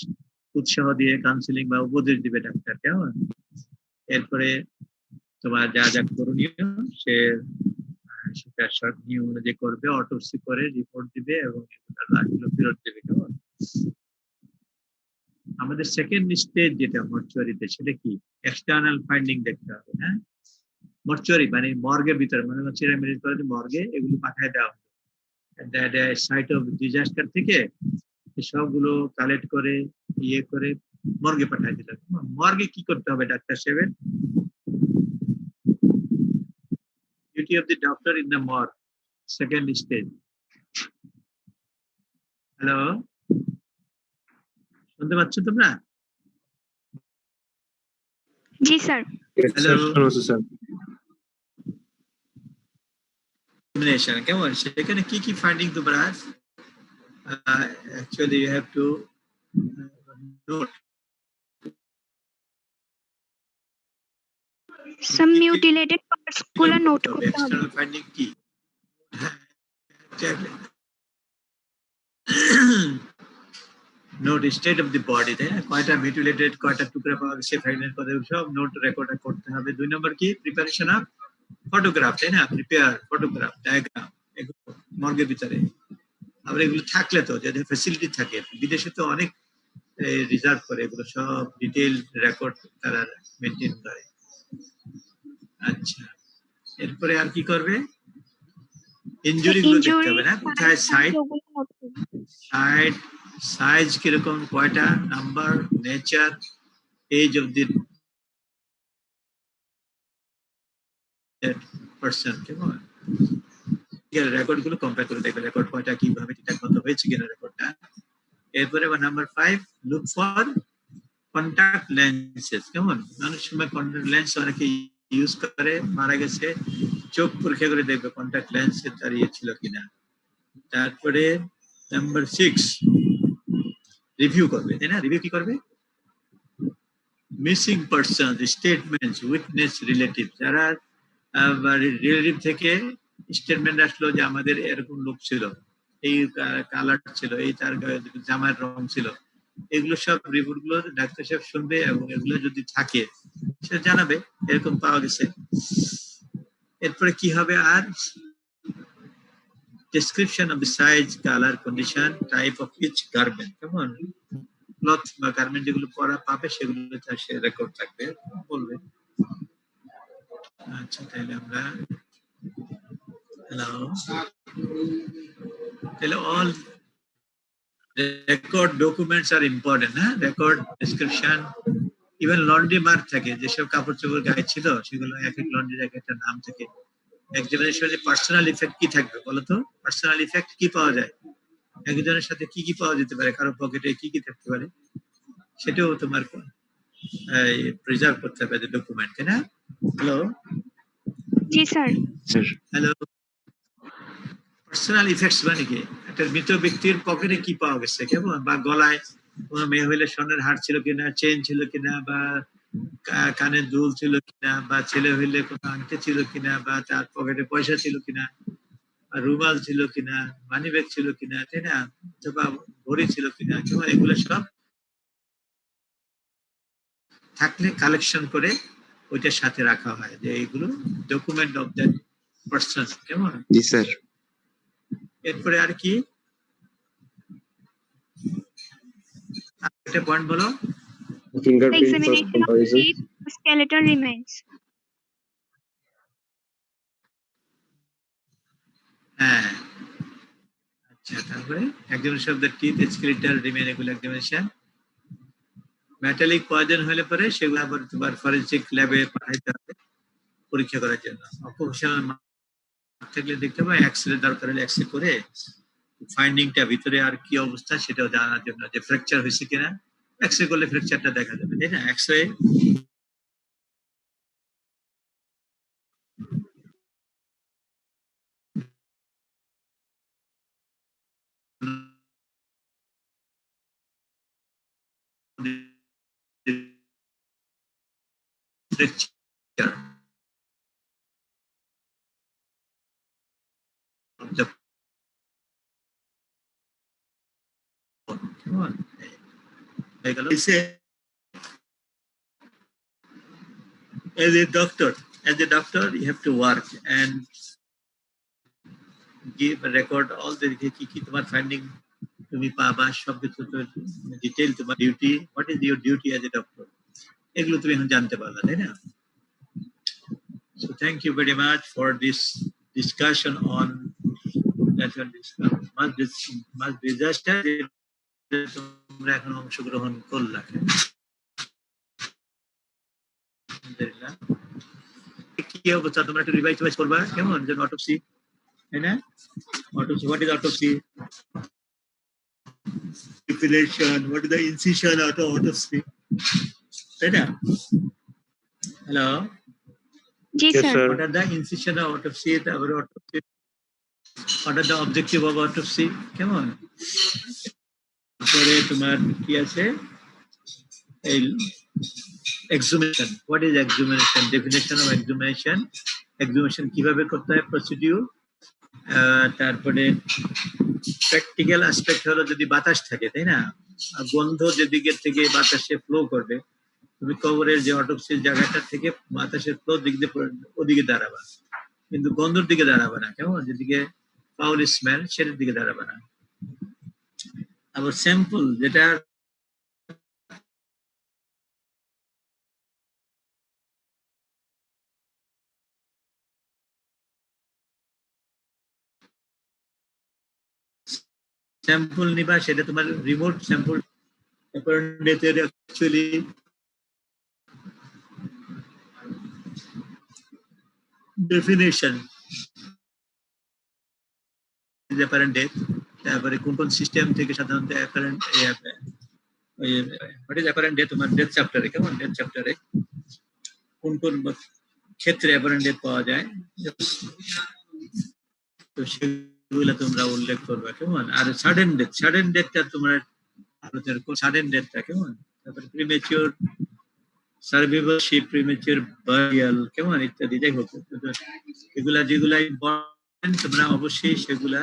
উৎসাহ দিয়ে কাউন্সেলিং বা উপদেশ দিবে ডাক্তার। কেমন? এরপরে তোমার যা যা করণীয় সে সেটা শর্ট নিয়ম অনুযায়ী করবে, অটোপসি করে রিপোর্ট দিবে এবং লাশগুলো ফেরত দেবে। কেমন? আমাদের সেকেন্ড স্টেজ যেটা মর্চুয়ারিতে, সেটা কি এক্সটার্নাল ফাইন্ডিং দেখতে হবে। হ্যাঁ, মর্চুয়ারি মানে মর্গের ভিতরে, মানে হচ্ছে মর্গে এগুলো পাঠায় দেওয়া হবে সাইট অফ ডিজাস্টার থেকে, সবগুলো কালেক্ট করে ইয়ে করে মর্গে পাঠায় দিল। মর্গে কি করতে হবে ডাক্তার সাহেবের? Duty of the doctor in the morgue, second stage. Hello, শুনতে পাচ্ছ তোমরা? জি স্যার। Hello sir. কেমন? সেখানে কি কি ফাইন্ডিং তোমরা actually you have to note Some mutilated parts গুলো নোট করতে হবে। এক্সটার্নাল ফাইন্ডিং কি? Note state of the body, তাই না? কয়টা মিউটিলেটেড, কয়টা টুকরা পাওয়া গেছে, ফাইন্ডিং করে সব নোট রেকর্ড করতে হবে। 2 নম্বর কি? প্রিপারেশন অফ ফটোগ্রাফ, তাই না? প্রিপেয়ার ফটোগ্রাফ, ডায়াগ্রাম, এগুলো মর্গের ভিতরে। আবার এগুলো থাকলে তো যদি ফ্যাসিলিটি থাকে, বিদেশে তো অনেক রিজার্ভ করে, এগুলো সব ডিটেইল রেকর্ড তারা মেনটেন করে। আচ্ছা, এরপরে আর কি করবে? ইনজুরি গুলো দেখতে হবে না? কোথায় সাইড, সাইজ কিরকম, কয়টা, number, nature, age of the person. কেমন? রেকর্ড গুলো কম্পেয়ার করে দেখবে, রেকর্ড কয়টা, কিভাবে ঠিকঠাক মতো হয়েছে কিনা রেকর্ডটা। এরপরে number 5, look for contact lenses. কেমন? অনেক সময় কন্টাক্ট লেন্স অনেকে ইউজ করে, মারা গেছে, চোখ পরীক্ষা করে দেখবে কন্টাক্ট লেন্সে দাঁড়িয়ে ছিল কিনা। তারপরে নাম্বার 6, রিভিউ করবে, তাই না? রিভিউ কি করবে? Missing person statements, witness, relative, যারা রিলেটিভ থেকে স্টেটমেন্ট আসলো যে আমাদের এরকম লোক ছিল, এই কালার ছিল, এই তার জামার রং ছিল, এগুলো সব রিপোর্ট গুলো ডাক্তার সাহেব শুনবে এবং এগুলো যদি থাকে সে জানাবে এরকম পাওয়া গেছে। এরপরে কি হবে? আর description of the size, colour, condition, type of each garment. কেমন? ক্লথ বা গার্মেন্ট যেগুলো পরা পাবে সেগুলো সে রেকর্ড থাকবে, বলবে। আচ্ছা, তাহলে আমরা তাহলে all record documents are important. হ্যাঁ, record, description, even laundry mark থাকে, যেসব কাপড় চোপড় গায়ে ছিল সেগুলো এক এক লন্ড্রির এক একটা নাম থাকে। একজনের সাথে পার্সোনাল ইফেক্ট কি থাকবে বলতো? পার্সোনাল ইফেক্ট কি পাওয়া যায়? একজনের সাথে কি কি পাওয়া যেতে পারে, কারো পকেটে কি কি থাকতে পারে, সেটাও তোমার প্রিজার্ভ করতে হবে ডকুমেন্ট, তাই না? হ্যালো, জি স্যার। হ্যালো, পার্সোনাল ইফেক্টস মানে কি? একটা মৃত ব্যক্তির পকেটে কি পাওয়া গেছে, কেমন? বা গলায় কোনো মেয়ে হইলে স্বর্ণের হার ছিল কিনা, চেইন ছিল কিনা, বা কানের দুল ছিল কিনা, বা ছেলে হইলে কোনো আংটি ছিল কিনা, বা তার পকেটে পয়সা ছিল কিনা, বা রুমাল ছিল কিনা, মানি ব্যাগ ছিল কিনা, তাই না? অথবা ঘড়ি ছিল কিনা, কেমন? এগুলো সব থাকলে কালেকশন করে ওইটার সাথে রাখা হয়, যে এইগুলো ডকুমেন্ট অফ দ্যাট পারসন। কেমন? জি স্যার। এরপরে আর কি একটা পয়েন্ট বলো? Examination of teeth, skeletal remains. হ্যাঁ, আচ্ছা, তারপরে examination of the teeth, skeletal remain, এগুলো এক্সামিনেশন। মেটালিক পয়জন হলে পরে সেগুলো আবার তোমার ফরেনসিক ল্যাবে পাঠাইতে হবে পরীক্ষা করার জন্য। অকুপেশনাল থাকলে দেখতে হবে, এক্সরে দরকার হলে এক্সরে করে ফাইন্ডিংটা ভিতরে আর কি অবস্থা সেটাও জানার জন্য, যে ফ্র্যাকচার হয়েছে কিনা, এক্সরে করলে ফ্র্যাকচারটা দেখা যাবে, তাই না? X ray lecture of the come on. He said, as a doctor, you have to work and give a record all the কি তোমার ফাইন্ডিং তুমি পাবা সব কিছু ডিটেইল তোমার duty what is your duty as a doctor এগুলো তুমি এখন জানতে পারলা তাই না so thank you very much for this discussion on natural mass disaster তোমরা এখন অংশগ্রহণ করলা আলহামদুলিল্লাহ কি অবস্থা তোমরা একটু রিভাইজ করবা কেমন যেন অটোপসি তাই না autopsy what is autopsy definition what is the incision of autopsy right now hello Ji Yes, sir. sir. what are the incision of autopsy what are the objective of autopsy come on পরে তোমার কি আছে এই exhumation what is exhumation definition of exhumation কিভাবে করতে হয় procedure তারপরে practical aspect হলো যদি বাতাস থাকে তাই না গন্ধ যেদিকে থেকে বাতাসে ফ্লো করবে তুমি কবরের যে অটোপসির জায়গাটা থেকে বাতাসের ফ্লো দিক দিয়ে ওদিকে দাঁড়াবা কিন্তু গন্ধর দিকে দাঁড়াবে না কেমন যেদিকে ফাউল স্মেল সেটার দিকে দাঁড়াবে না আবার স্যাম্পল যেটা স্যাম্পল নিবা সেটা তোমার রিমোট স্যাম্পল অ্যাপারেন্টের অ্যাকচুয়ালি ডেফিনেশন অ্যাপারেন্ট ডেথ তারপরে কোন কোন সিস্টেম থেকে সাধারণত apparent what is apparent death তোমার ডেথ চ্যাপ্টারে কেমন ডেথ চ্যাপ্টারে কোন কোন ক্ষেত্রে অ্যাপারেন্ট ডেথ পাওয়া যায় তো সেগুলো তোমরা উল্লেখ করবে কেমন আর সাডেন ডেথটা তোমরা আলোচনা করো সাডেন ডেথটা কেমন তারপরে প্রিমেচিওর সার্ভাইভালশিপ প্রিমেচিওর বারিয়াল কেমন ইত্যাদি যাই হোক যেগুলা ইম্পর্টেন্ট তোমরা অবশ্যই সেগুলা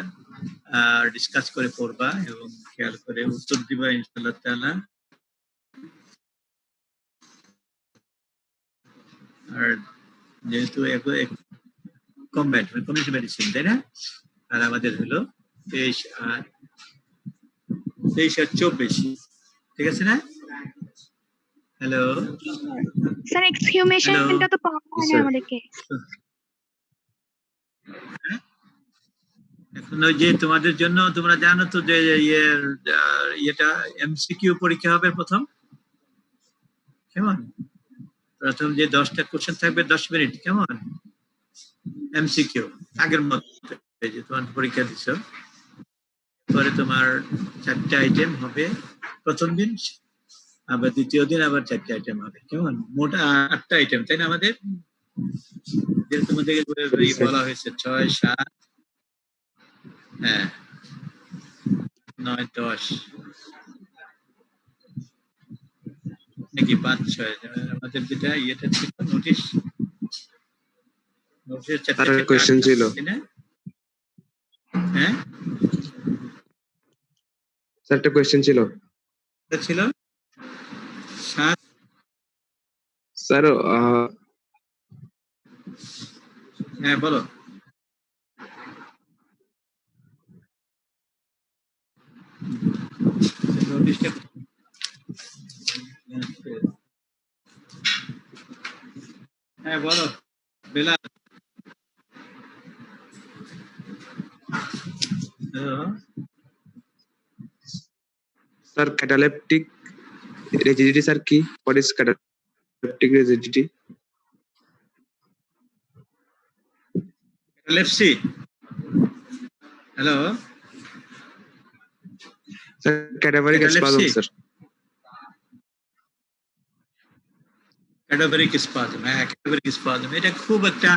ডিসকাস করে পড়বা এবং খেয়াল করে উত্তর দিবা ইনশাআল্লাহ তাআলা আর যেহেতু কমিউনিটি মেডিসিন তাই না আর আমাদের হলো 23 আর 24 ঠিক আছে না হ্যালো স্যার এক্সহিউমেশনটা তো পাওয়া হয় না আমাদেরকে এখন ওই যে তোমাদের জন্য তোমরা জানো তো যে এটা এমসিকিউ পরীক্ষা হবে প্রথম কেমন প্রথম যে 10টা কোশ্চেন থাকবে 10 মিনিট কেমন এমসিকিউ আগের মতো যে তোমার পরীক্ষা দিছো পরে তোমার 4টা আইটেম হবে প্রথম দিন আবার দ্বিতীয় দিন আবার 4টা আইটেম হবে কেমন মোট 8টা আইটেম তাই না আমাদের যে তোমাদের বলা হয়েছে 6 7 হ্যাঁ 9 10 নাকি 5 6 আমাদের যেটা ইয়েটা ছিল নোটিশ আর কোশ্চেন ছিল হ্যাঁ স্যার একটা কোশ্চেন ছিল ছিল স্যার হ্যাঁ বলো নোটিশটা হ্যাঁ বলো Bela sir cataleptic rigidity sir কি হোয়াট ইজ ক্যাটালেপটিক রিজিডিটি লেপসি hello sir cadaveric spasm sir cadaveric spasm হ্যাঁ ক্যাটাভারিক স্পাজম এটা খুব একটা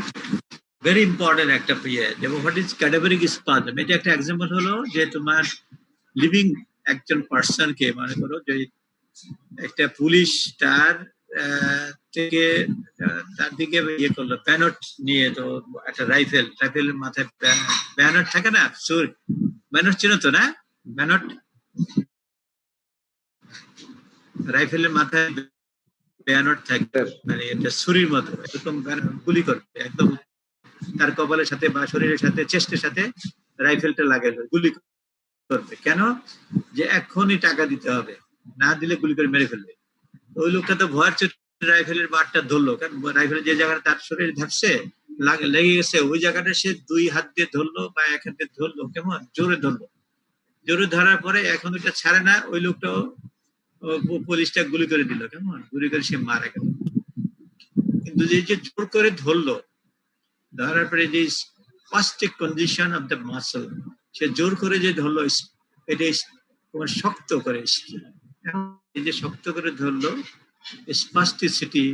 ভেরি ইম্পর্টেন্ট একটা ইয়ে যেমন হোয়াট ইজ ক্যাটাভারিক স্পাজম এটা একটা এক্সাম্পল হলো যে তোমার লিভিং একজন পার্সনকে মনে করো যে একটা পুলিশ থেকে তার দিকে ইয়ে করলো, ব্যানট নিয়ে, তো একটা রাইফেলের মাথায় ব্যানট থাকে না, ব্যানট চিনো তো না? ব্যানট, রাইফেলের মাথায় ব্যানট থাকে, মানে এটা ছুরির মতো, এরকম গুলি করবে একদম তার কপালের সাথে বা শরীরের সাথে, চেস্টের সাথে রাইফেলটা লাগাইলো, গুলি করবে। কেন? যে এখনই টাকা দিতে হবে, না দিলে গুলি করে মেরে ফেলবে। ওই লোকটা তো ভয়ের চোটে রাইফেলের বারটা ধরলো, কারণ রাইফেলের যে জায়গাটা তার শরীরে ধাপছে, লেগে গেছে, ওই জায়গাটা সে 2 হাত দিয়ে ধরলো বা 1 হাত দিয়ে ধরলো, কেমন জোরে ধরলো। জোরে ধরার পরে এখন ওইটা ছাড়ে না, ওই লোকটাও পুলিশটা গুলি করে দিল, কেমন গুলি করে সে মারা গেল। কিন্তু যে জোর করে ধরলো, ধরার পরে যে spastic condition of the muscle, সে জোর করে যে ধরলো, এটা তোমার শক্ত করে, এই যে শক্ত করে ধরলো, স্পাস্টিসিটি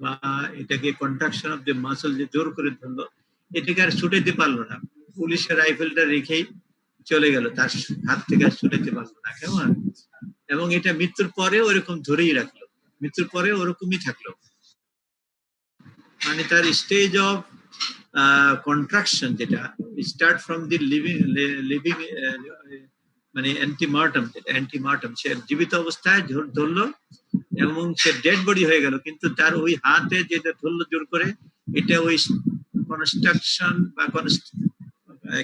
বা এটাকে কন্ট্রাকশন অফ দ্য মাসল, যে জোর করে ধরলো, এটাকে আর ছুটাইতে পারলো না। পুলিশের রাইফেলটা রেখেই চলে গেল, তার হাত থেকে আর ছুটাইতে পারলো না, কেমন। এবং এটা মৃত্যুর পরে ওরকম ধরেই রাখলো, মৃত্যুর পরে ওরকমই থাকলো, মানে তার স্টেজ অফ কন্ট্রাকশন যেটা স্টার্ট ফ্রম দি লিভিং মানে অ্যান্টিমার্টাম, সে জীবিত অবস্থায় ধরলো এবং সে ডেড বডি হয়ে গেল, কিন্তু তার ওই হাতে যেটা ধরলো জোর করে, এটা ওই কনস্ট্রাকশন বা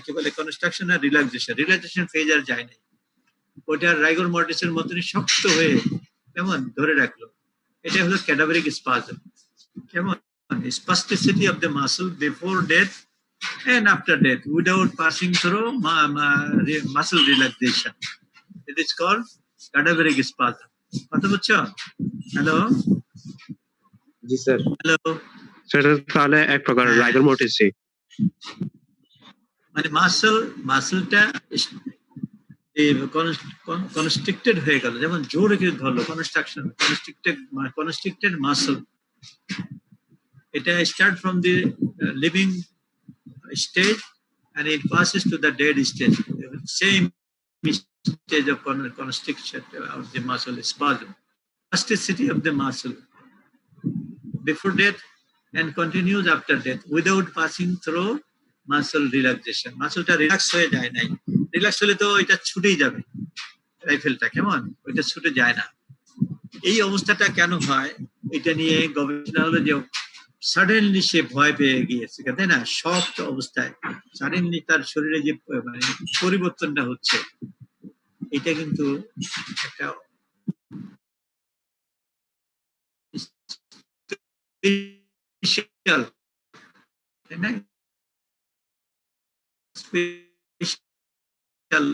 কি বলে, কনস্ট্রাকশন আর রিল্যাক্সেশন ফেজ আর যায় নাই, ওটা রাইগর মর্টিসের মতনই শক্ত হয়ে কেমন ধরে রাখলো। এটা হলো ক্যাডাভারিক স্পাজম, কেমন spasticity of the muscle before death and after death without passing through muscle relaxation. It is called cadaveric spasm. কথা বুঝছো? হ্যালো, জি স্যার। হ্যালো, সেটা তাহলে এক প্রকার রাইগর মর্টিস, মানে মাসলটা কনস্ট্রিক্টেড হয়ে গেল, যেমন জোরে করে ধরলো, কনস্ট্রিক্টেড মাসল, এটা start from the living stage and it passes to the dead stage. Same stage of constriction of the muscle spasm. Plasticity of the muscle before death and continues after death without passing through muscle relaxation. Muscleটা relax হয়ে যায় নাই, relax হলে তো এটা ছুটেই যাবে, রাইফেলটা কেমন ওইটা ছুটে যায় না। এই অবস্থাটা কেন হয়, এটা নিয়ে গবেষণা হলো যে সাডেনলি সে ভয় পেয়ে গিয়েছে, তাই না, শক্ত অবস্থায় সাডেনলি তার শরীরে যে মানে পরিবর্তনটা হচ্ছে, এটা কিন্তু একটা স্পেশাল, তাই না, special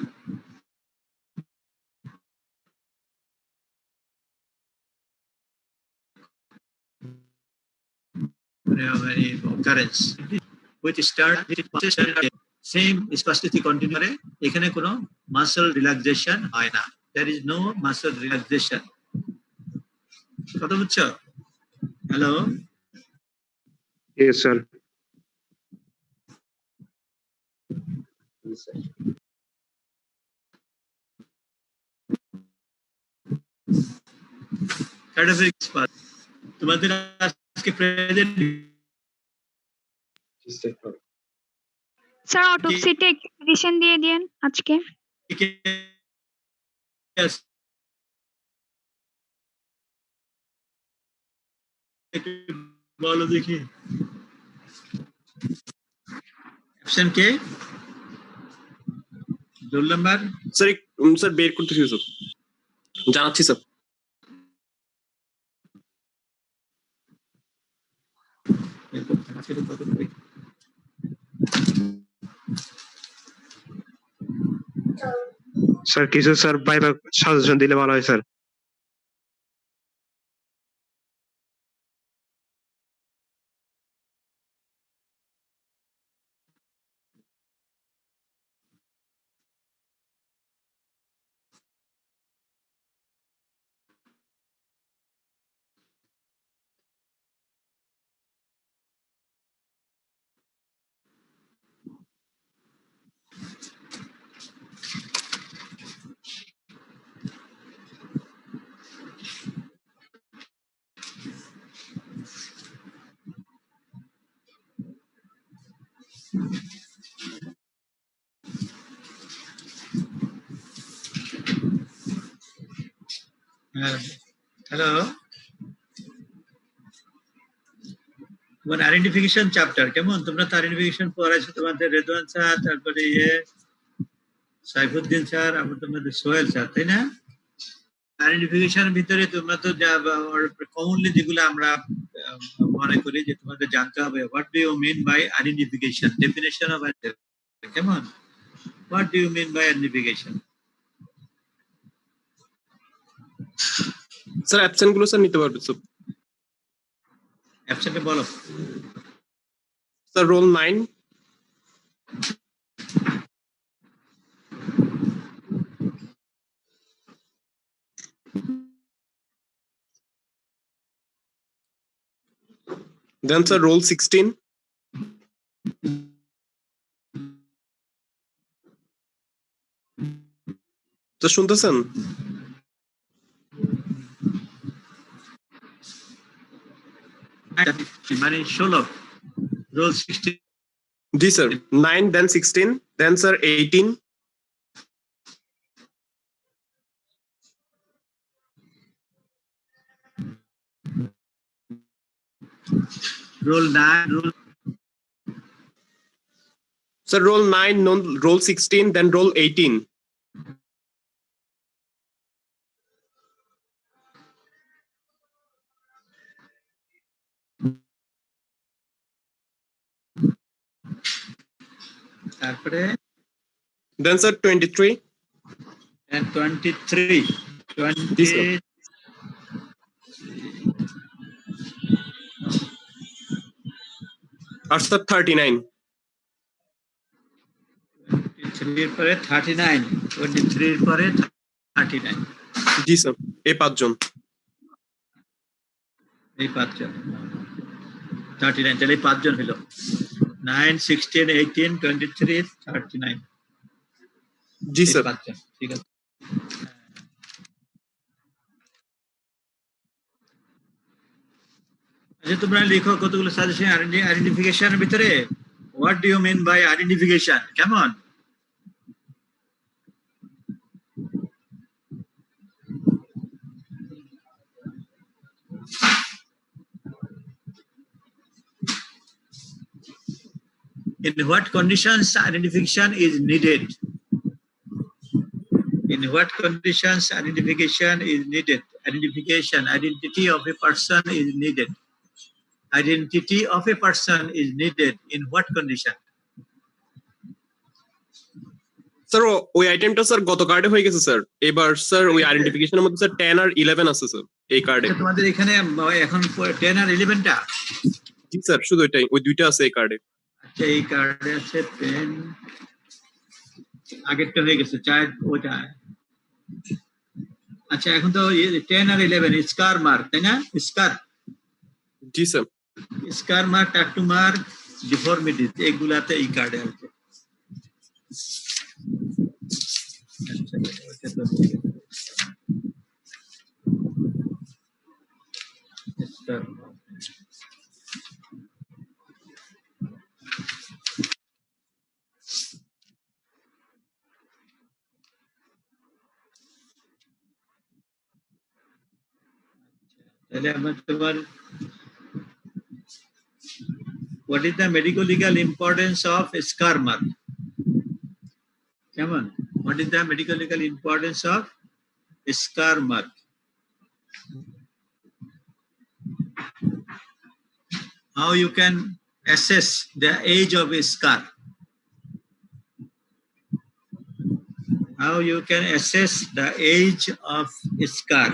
occurrence which start same spasticity continue করে, এখানে কোনো মাসল রিল্যাক্সেশন হয় না, there is no muscle relaxation. কথা বুঝছো? Hello, yes sir. cadaveric spasm তোমাদের আজকে প্রেজেন্ট স্যার অটোপসিতে এক্সপ্রেশন দিয়ে দেন আজকে। বলো দেখি, অপশন কে রোল নাম্বার? স্যার স্যার বের করতেছি স্যার, জানাচ্ছি স্যার। স্যার কিছু স্যার ভাইবা সাজেশন দিলে ভালো হয় স্যার। হ্যালো, তোমার আইডেন্টিফিকেশন চ্যাপ্টার কেমন? তোমরা তো আইডেন্টিফিকেশন পড়াইছো তোমাদের রেদওয়ান স্যার, তারপরে সাইফুদ্দিন স্যার, আবার তোমাদের সোহেল স্যার, তাই না? আইডেন্টিফিকেশনের ভিতরে তোমরা তো কমনলি যেগুলো আমরা মনে করি যে তোমাদের জানতে হবে, what do you mean by identification, definition of কেমন, what do you mean by identification? Sir absent গুলো স্যার নিতে পারবে স্যার। অ্যাবসেন্টে বলো। Sir roll 9, then sir roll 16, তো শুনতেছেন? মানে 16, রোল 16। জি sir 9 then 16 then sir 18, roll 9, roll sir roll 9, no, roll 16 then roll 18. তারপরে Then sir 23, and 23, 20 Yes, sir. R sir 39, 23 এর পরে 39, 23 এর পরে 39, জি স্যার এই পাঁচজন। এই পাঁচজন 39, তাহলে এই পাঁচজন হলো 9, 16, 18, 23, 39, জি এই স্যার পাঁচজন, ঠিক আছে। আচ্ছা, তোমরা লিখো কতগুলো সাজেশন আইডেন্টিফিকেশনের ভিতরে, what do you mean by identification, কেমন? In what conditions identification is needed? In what conditions identification is needed? Identity of a person is needed. Identity of a person is needed. In what condition? Sir ওই আইটেমটা sir গত কার্ডে হয়ে গেছে sir, এবার sir ওই আইডেন্টিফিকেশনের মধ্যে sir 10 আর 11 আছে স্যার এই কার্ডে। আচ্ছা, তোমাদের এখানে এখন 10 আর 11টা? জি স্যার শুধু ওইটাই, ওই দুইটা আছে এই কার্ডে। আচ্ছা, এই কার্ডে আছে 10, আগেরটা হয়ে গেছে 4, ওটা। আচ্ছা, এখন তো 10 আর 11 স্কার মার্ক, তাই না? স্কার, জি স্যার স্কার মার্ক, টাটু মার্ক, ডিফর্মিটিস, এগুলাতে এই কার্ডে আছে। আচ্ছা, ওটা তো হয়ে গেছে। স্কার মার্ক। তাহলে আমরা তোমার what is the medical legal importance of scar mark? কেমন? What is the medical legal importance of scar mark? How you can assess the age of a scar? How you can assess the age of a scar?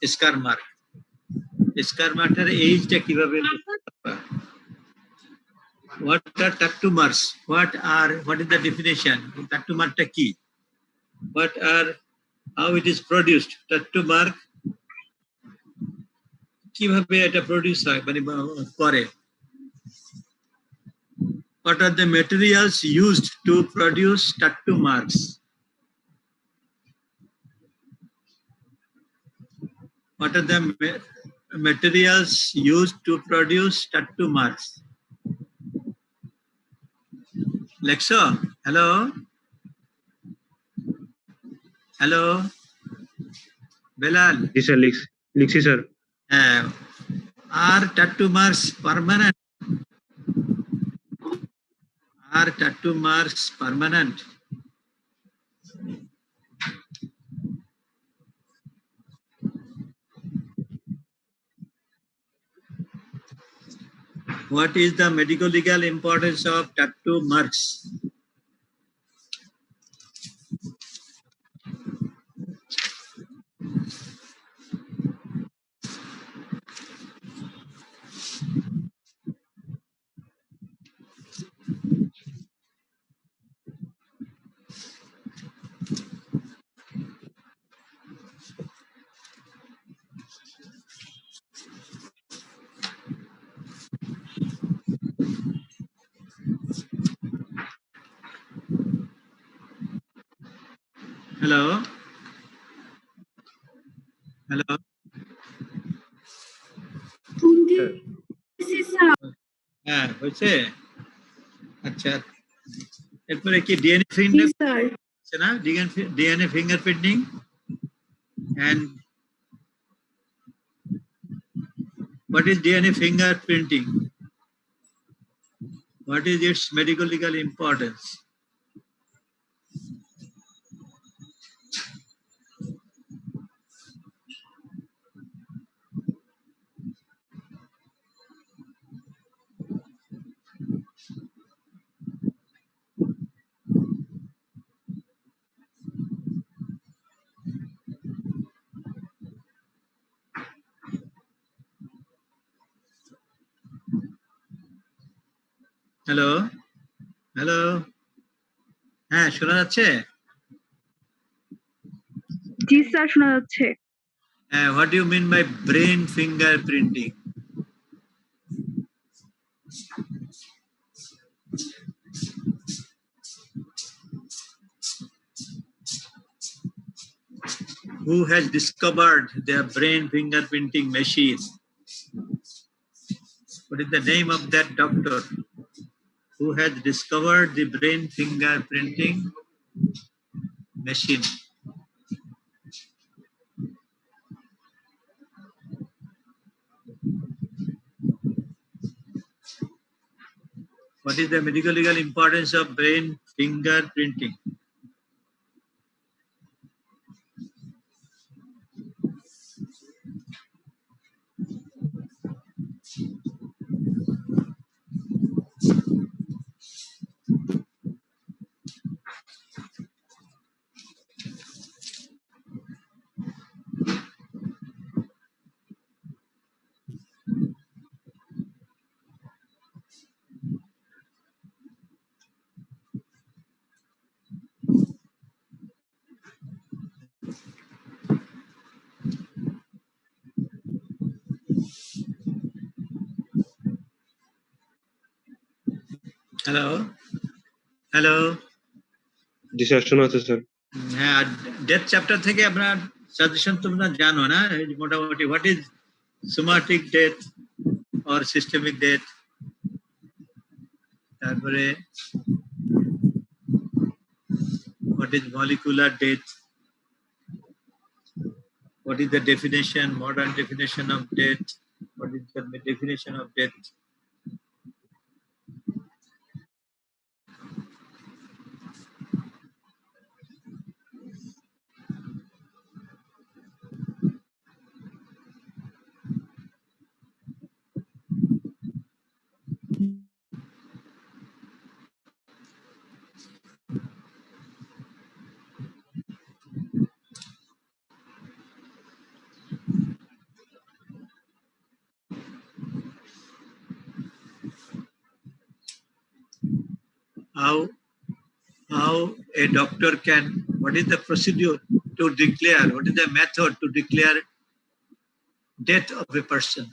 Scar mark. Scar marker age টা কিভাবে? What are tattoo marks? What is the definition? Tattoo mark টা কি? How it is produced? Tattoo mark কিভাবে এটা produce হয়, মানে করে? What are the materials used to produce tattoo marks? What are the materials used to produce tattoo marks? লেখছো? Hello hello Belal, জি sir, লিখছি স্যার। হ্যাঁ, আর tattoo marks permanent? Are tattoo marks permanent? What is the medical legal importance of tattoo marks? Hello? Hello? হ্যাঁ, হয়েছে? আচ্ছা, এরপরে কি ডিএনএ ফিঙ্গার আছে না? DNA fingerprinting and what is DNA fingerprinting? What is its medical legal importance? Hello hello, হ্যাঁ শোনা যাচ্ছে? জি স্যার, শোনা যাচ্ছে। What do you mean by brain fingerprinting? Who has discovered the brain fingerprinting machine? What is the name of that doctor who has discovered the brain fingerprinting machine? What is the medical legal importance of brain fingerprinting? Hello hello, জি sir, শোনা যাচ্ছে sir. হ্যাঁ, death chapter থেকে আপনার suggestion তোমরা জানো না মোটামুটি? What is somatic death or systemic death, তারপরে what is molecular death, what is the definition, modern definition of death, what is the definition of death? How a doctor can, what is the procedure to declare, what is the method to declare death of a person?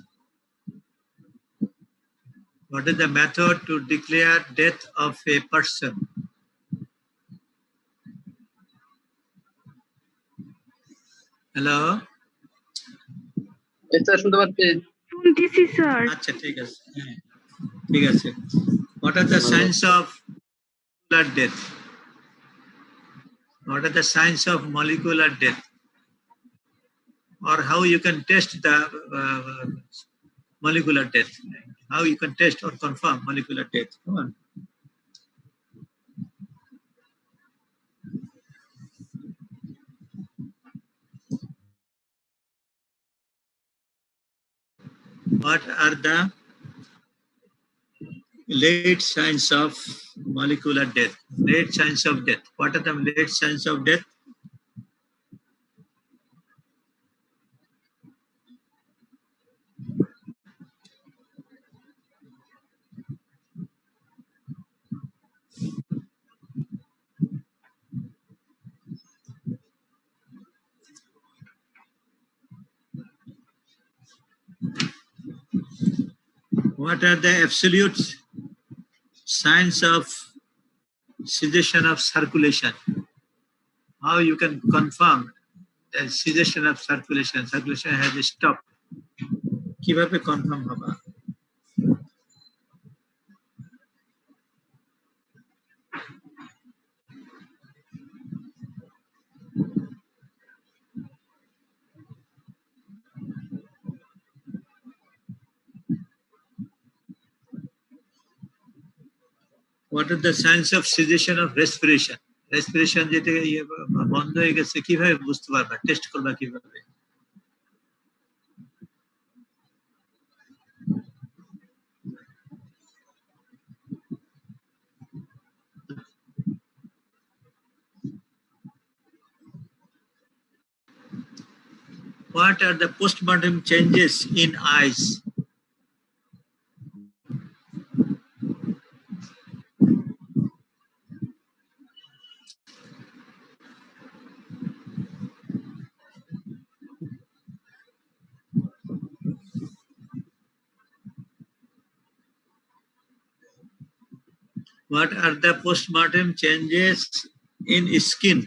What is the method to declare death of a person? Hello? শুনতে পাচ্ছি। শুনতেছি sir. আচ্ছা, ঠিক আছে, হ্যাঁ ঠিক আছে। What are the signs of death? What are the signs of molecular death? Or how you can test the molecular death? How you can test or confirm molecular death? Come on. What are the late signs of molecular death? Late signs of death. What are the late signs of death? What are the absolute signs of cessation of circulation? How you can confirm the cessation of circulation? Circulation has stopped. কিভাবে confirm হবা? What are the signs of cessation of respiration? Respiration যেটা বন্ধ হয়ে গেছে কিভাবে বুঝতে পারবা? Test করবা কিভাবে? What are the postmortem changes in eyes? What are the postmortem changes in skin?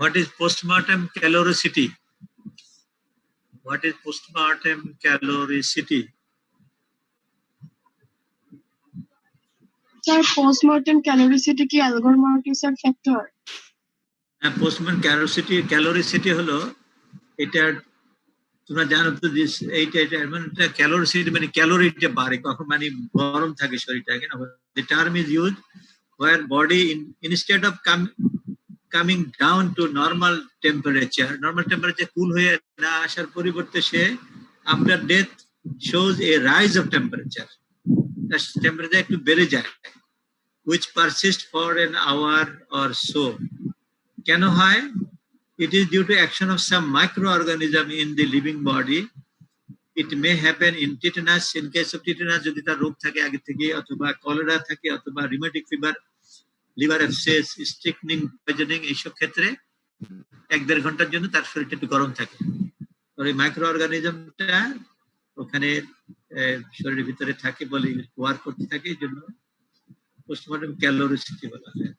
What is postmortem caloricity? What is postmortem caloricity? Sir, postmortem caloricity কি Algor-Marcusser factor? Postmortem caloricity হলো এটা তোমরা জানো তো যে এইটা মানে ক্যালোরিসিটি মানে ক্যালোরিটা বাড়ে কখন মানে গরম থাকে শরীরটা কেন the term is used where body instead of coming down to normal temperature cool হয়ে না আসার পরিবর্তে সে after death shows a rise of temperature. That temperature একটু বেড়ে যায় which persists for an hour or so. কেন হয়? It is due to action of some microorganism in the living body. It may happen in tetanus, in case of tetanus যদি তার রোগ থাকে আগে থেকে অথবা কলেরা থাকে অথবা rheumatic fever, liver abscess, strychnine poisoning এইসব ক্ষেত্রে 1-1.5 ঘন্টার জন্য তার শরীরটা একটু গরম থাকে। আর এই মাইক্রো অর্গানিজমটা ওখানে শরীরের ভিতরে থাকে বলে ওয়ার্ক করতে থাকে এই জন্য পোস্টমর্টম ক্যালোরিসিটি বলা হয়।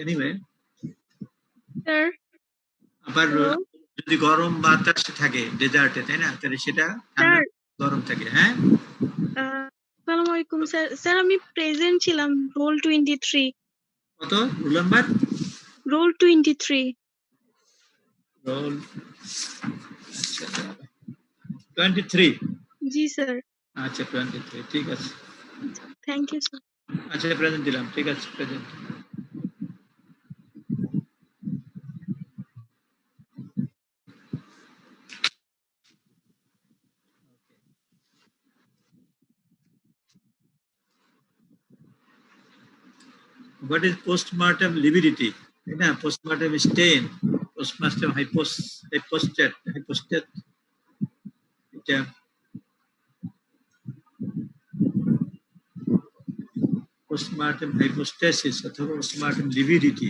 এনিওয়ে Sir, আবার যদি গরম বাতাস থাকে ডেজার্টে তাই না তাহলে সেটা ঠান্ডা গরম থাকে। হ্যাঁ আসসালামু আলাইকুম স্যার। স্যার আমি প্রেজেন্ট ছিলাম রোল 23। কত রোল নাম্বার? রোল 23। রোল 23। জি স্যার। আচ্ছা 23 ঠিক আছে। Thank you sir. আচ্ছা প্রেজেন্ট দিলাম ঠিক আছে present. What is postmortem lividity? Postmortem stain, postmortem hypostat. Postmortem hypostasis অথবা postmortem lividity.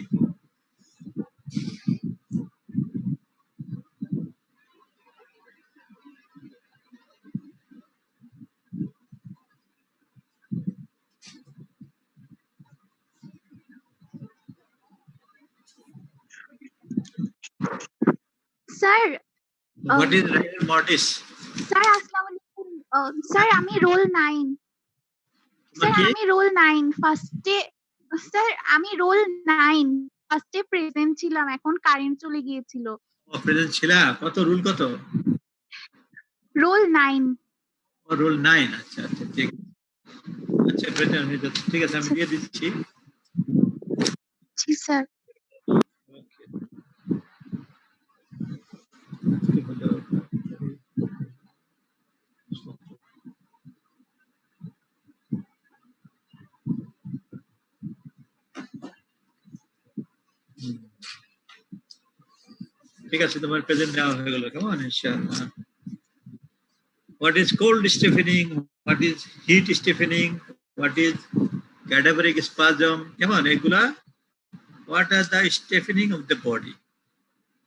Sir what is rigor mortis? Sir আসসালামু আলাইকুম। স্যার আমি রোল 9। স্যার কি? আমি রোল 9 ফার্স্টে। স্যার আমি রোল 9 ফার্স্টে প্রেজেন্ট ছিলাম, এখন কারেন্ট চলে গিয়েছিল। প্রেজেন্ট ছিলা? কত রুল কত? রোল 9। রোল 9। আচ্ছা আচ্ছা ঠিক আচ্ছা প্রেজেন্ট হয়ে যাচ্ছে, ঠিক আছে আমি দিয়ে দিচ্ছি। জি স্যার। ঠিক আছে তোমার প্রেজেন্ট দেওয়া হয়ে গেল, কেমন? ইনশাআল্লাহ। What is cold stiffening? What is heat stiffening? What is cadaveric spasm? কেমন এগুলা? What are the stiffening of the body?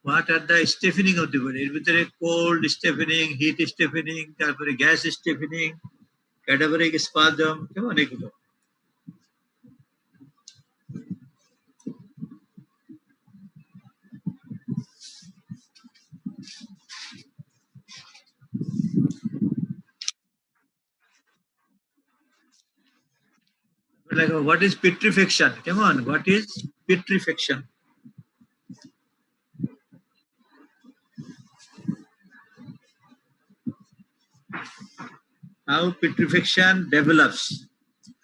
What are the stiffening of the body? এর ভিতরে cold stiffening, heat stiffening, তারপরে gas stiffening, cadaveric spasm, কেমন এগুলো? Like, what is petrifaction? Come on, what is petrifaction? How petrifaction develops?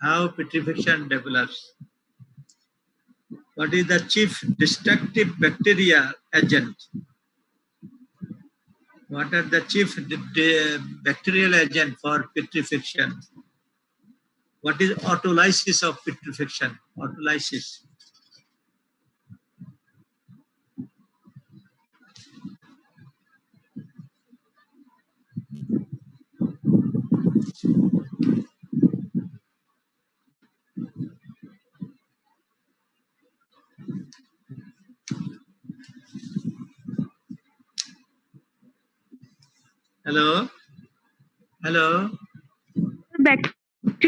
How petrifaction develops? What is the chief destructive bacteria agent? What are the chief bacterial agent for petrifaction? What is autolysis of petrifaction? Autolysis. Hello? Hello?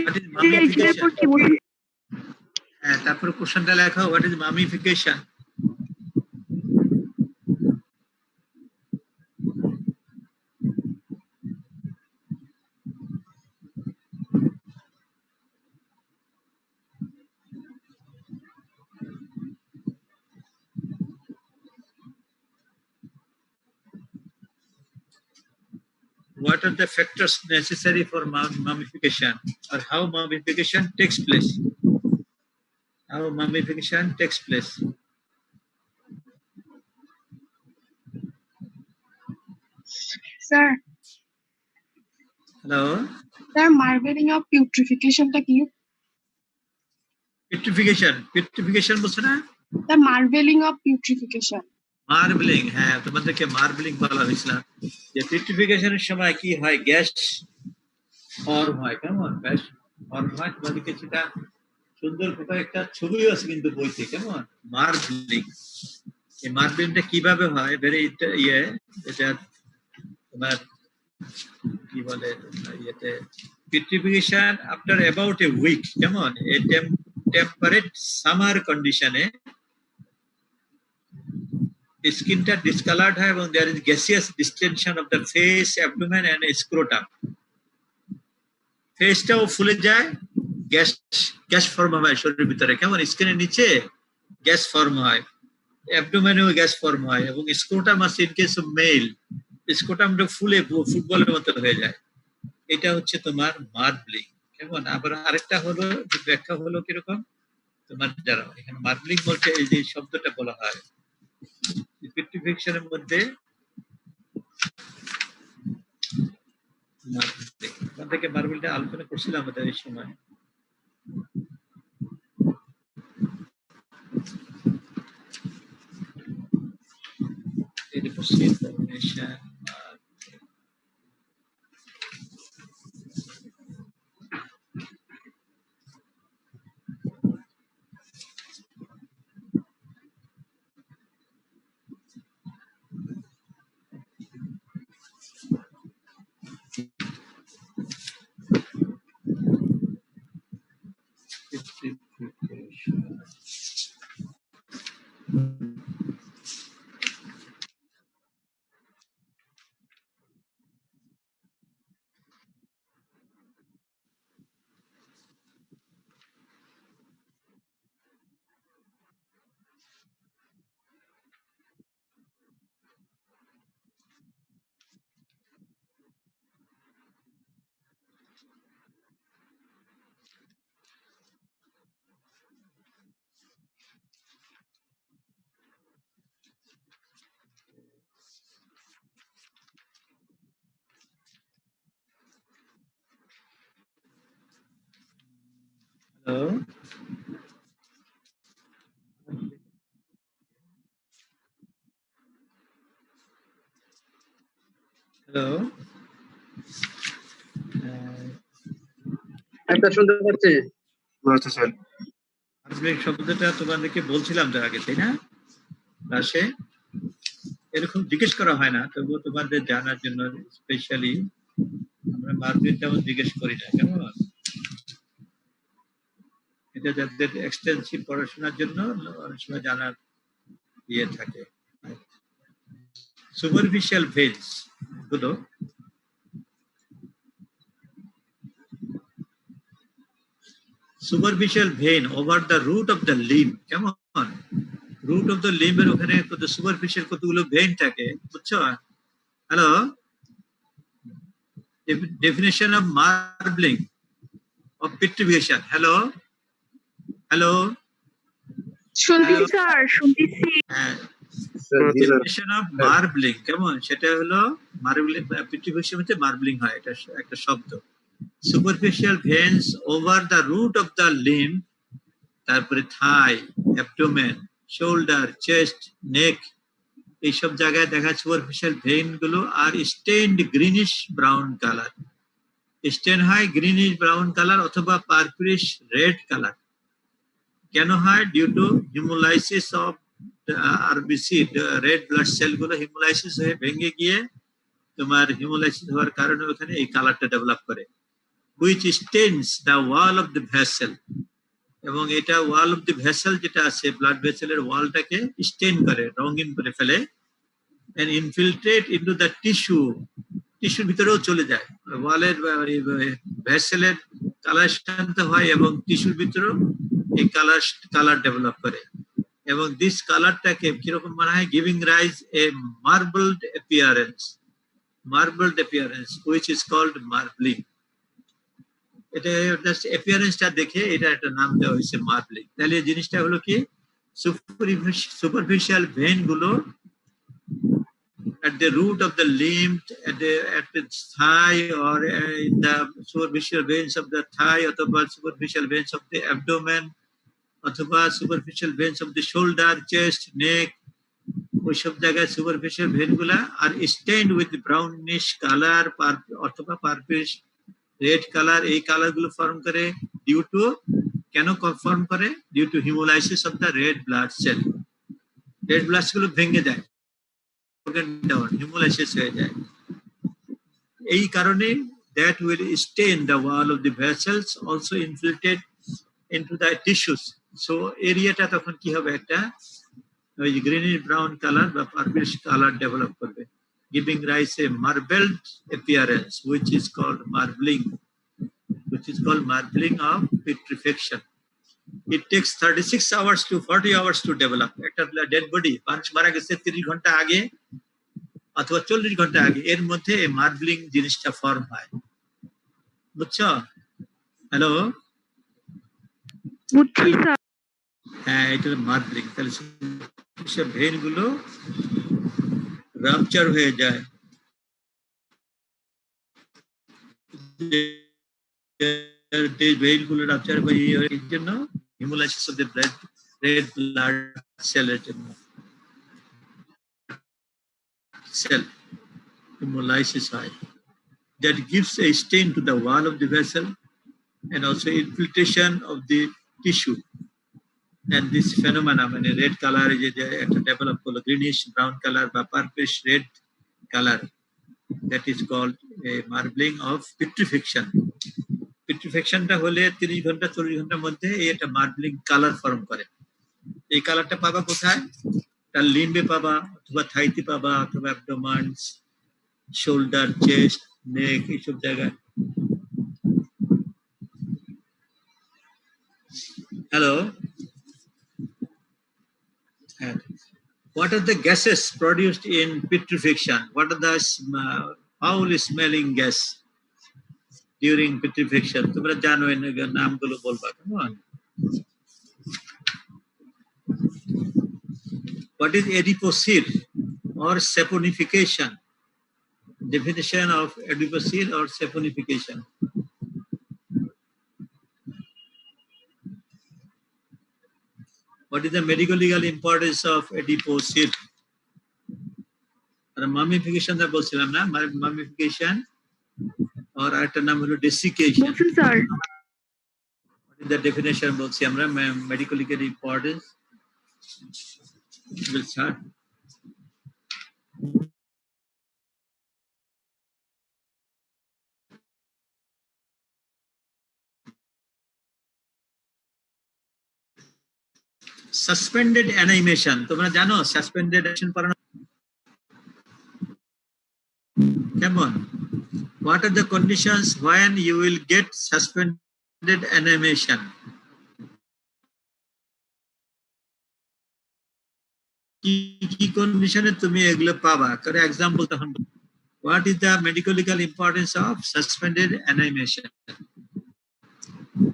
What is mummification? তারপর কোশ্চেনটা লেখো, what is mummification? What are the factors necessary for mummification, or how mummification takes place? How mummification takes place? Sir Hello? Sir marbling of পিউট্রিফিকেশনটা কি? Petrification বুঝছো না? The marbling of putrefaction. Marbling, হ্যাঁ তোমাদেরকে মার্বলিং বলা হয়েছিল। যে পেট্রিফিকেশনের সময় কি হয়, গ্যাস ফর্ম হয়, কেমন গ্যাস ফর্ম হয়। তোমাদেরকে সেটা সুন্দর করে একটা ছবিও আছে কিন্তু বইতে, কেমন মার্বলিং। এই মার্বলিংটা কিভাবে হয়, ভেরি এটা তোমার কি বলে ইয়েতে, petrification after about a week, কেমন এ টেম্পারেট সামার কন্ডিশনে স্কিনটা ডিসকালার্ড হয় এবং there is gaseous distension of the face, abdomen and scrotum. ফেসটাও ফুলে যায়, গ্যাস ফর্ম হয় শরীরের ভিতরে, কেমন স্কিনের নিচে গ্যাস ফর্ম হয়, অ্যাবডোমেনেও গ্যাস ফর্ম হয়, এবং স্ক্রোটাম আছে ইন কেস অফ মেল, স্ক্রোটামটা ফুলে ফুটবলের মতো হয়ে যায়। এটা হচ্ছে তোমার মার্বলিং, কেমন। আবার আরেকটা হলো ব্যাখ্যা হলো কিরকম, তোমার যারা এখানে মার্বলিং বলতে এই যে শব্দটা বলা হয় পেট্রিফিকেশনের মধ্যে, থেকে মার্বেলটা আলোচনা করছিলাম আমাদের এই সময়। Information Hello? Hello? একটা শুনতে পাচ্ছি। আচ্ছা স্যার। মার্বলিং শব্দটা তোমাদেরকে বলছিলাম তো আগে, তাই না? ক্লাসে এরকম জিজ্ঞেস করা হয় না, তবুও তোমাদের জানার জন্য স্পেশালি আমরা মার্বলিং তেমন জিজ্ঞেস করি না, কেমন? এটা যাদের এক্সটেন্সিভ পড়াশোনার জন্য অনেক সময় জানার ইয়ে থাকে। সুপারফিশিয়াল ভেন্স গুলো superficial vein over the root of the limb, কেমন? root of the limb এর ওখানে কত superficial কতগুলো vein থাকে, বুঝছো? Hello, definition of marbling of petrification. Hello hello শুনতেছি স্যার, শুনতেছি। definition of marbling কেমন? সেটা হলো মার্বলিং, petrification হচ্ছে মার্বলিং হয়, এটা একটা শব্দ। superficial veins over the root of the limb, তারপরে thigh, abdomen, shoulder, chest, neck, এইসব জায়গায় দেখা সুপারফিশিয়াল ভেইন গুলো আর stained greenish brown colour. Stain হয় গ্রিনিশ ব্রাউন কালার অথবা পার্পলিশ রেড কালার। কেন হয়? Due to haemolysis of RBC, red blood cell গুলো হিমোলাইসিস হয়ে ভেঙে গিয়ে তোমার হিমোলাইসিস হওয়ার কারণে ওখানে এই কালারটা ডেভেলপ করে, which stains the wall of the vessel. এবং এটা ওয়াল অফ দি ভেসেল যেটা আছে, ব্লাড ভেসেলের ওয়ালটাকে স্টেইন করে, রঙিন করে ফেলে, and infiltrate into the tissue, টিস্যুর ভিতরেও চলে যায়। ওয়ালের ভেসেলের কালার শান্ত হয় এবং টিস্যুর ভিতরেও এই কালার ডেভেলপ করে। এবং দিস কালারটাকে কিরকম মনে হয়? Giving rise a marbled appearance which is called marbling. এটা জাস্ট অ্যাপিয়ারেন্সটা দেখে এটা একটা নাম দেওয়া হয়েছে মার্বলিং। তাহলে এই জিনিসটা হলো কি, সুপারফিশিয়াল ভেইন গুলো at the root of the limb, at the thigh, or in the superficial veins of the thigh, অথবা superficial veins of the abdomen, অথবা superficial veins of the shoulder, chest, neck, ওইসব জায়গায় superficial vein গুলা আর stained with brownish color অথবা purplish red colour, এই colour গুলো form করে ডিউ টু, কেন ফর্ম করে? Due to haemolysis of the red blood cell. Red blood cell গুলো ভেঙে যায়, হিমোলাইসিস হয়ে যায়। এই কারণে that will stain the wall of the vessels, also infiltrate into the tissues. So এরিয়াটা তখন কি হবে? একটা ওই গ্রিনিশ ব্রাউন কালার বা পার্পলিশ কালার ডেভেলপ করবে, giving rise a marbled appearance, which is called marbling of petrification. It takes 36 hours to 40 hours to develop. একটা dead body, মানুষ মারা গেছে 30 ঘন্টা আগে অথবা 40 ঘন্টা আগে, এর মধ্যে এই মার্বলিং জিনিসটা ফর্ম হয়, বুঝছো? হ্যালো, বুঝছি স্যার। হ্যাঁ, এটা মার্বলিং। তাহলে সব ভেইন গুলো রাপচার হয়ে যায়, ভেইন গুলো রাপচার হয়ে এর জন্য haemolysis of the red blood সেলের জন্য cell hemolysis হয়, that gives a stain to the wall of the vessel and also infiltration of the tissue. And this phenomena, মানে red color যে একটা ডেভেলপ হলো, greenish brown color বা purplish red color, that is called a marbling of petrification. পেট্রিফিকেশনটা হলে 30 ঘন্টা 40 ঘন্টার মধ্যে এটা মার্বলিং কালার ফর্ম করে। এই কালারটা পাবা কোথায়? তার লিম্বে পাবা, অথবা থাইতে পাবা, অথবা অ্যাবডোমেন, শোল্ডার, চেস্ট, নেক, এইসব জায়গায়। Hello, what are the gases produced in petrification? What are the foul smelling gas during petrification? তোমরা জানো, এর নামগুলো বলবা, কেমন? What is adipocere or saponification? Definition of adipocere or saponification. What is the medical legal importance of adiposity? আর mummification দা বলছিলাম না, মামিফিকেশন আর একটা নাম হলো ডেসিকেশন। বলছেন sir. What is the definition বলছি আমরা medical legal importance? We'll start. Suspended animation, তোমরা জানো suspended animation পড়ানো কেমন? What are the conditions when you will get suspended animation? কি কন্ডিশনে তুমি এগুলো পাবা? করে এক্সাম্পল তখন। What is the medical legal importance of suspended animation?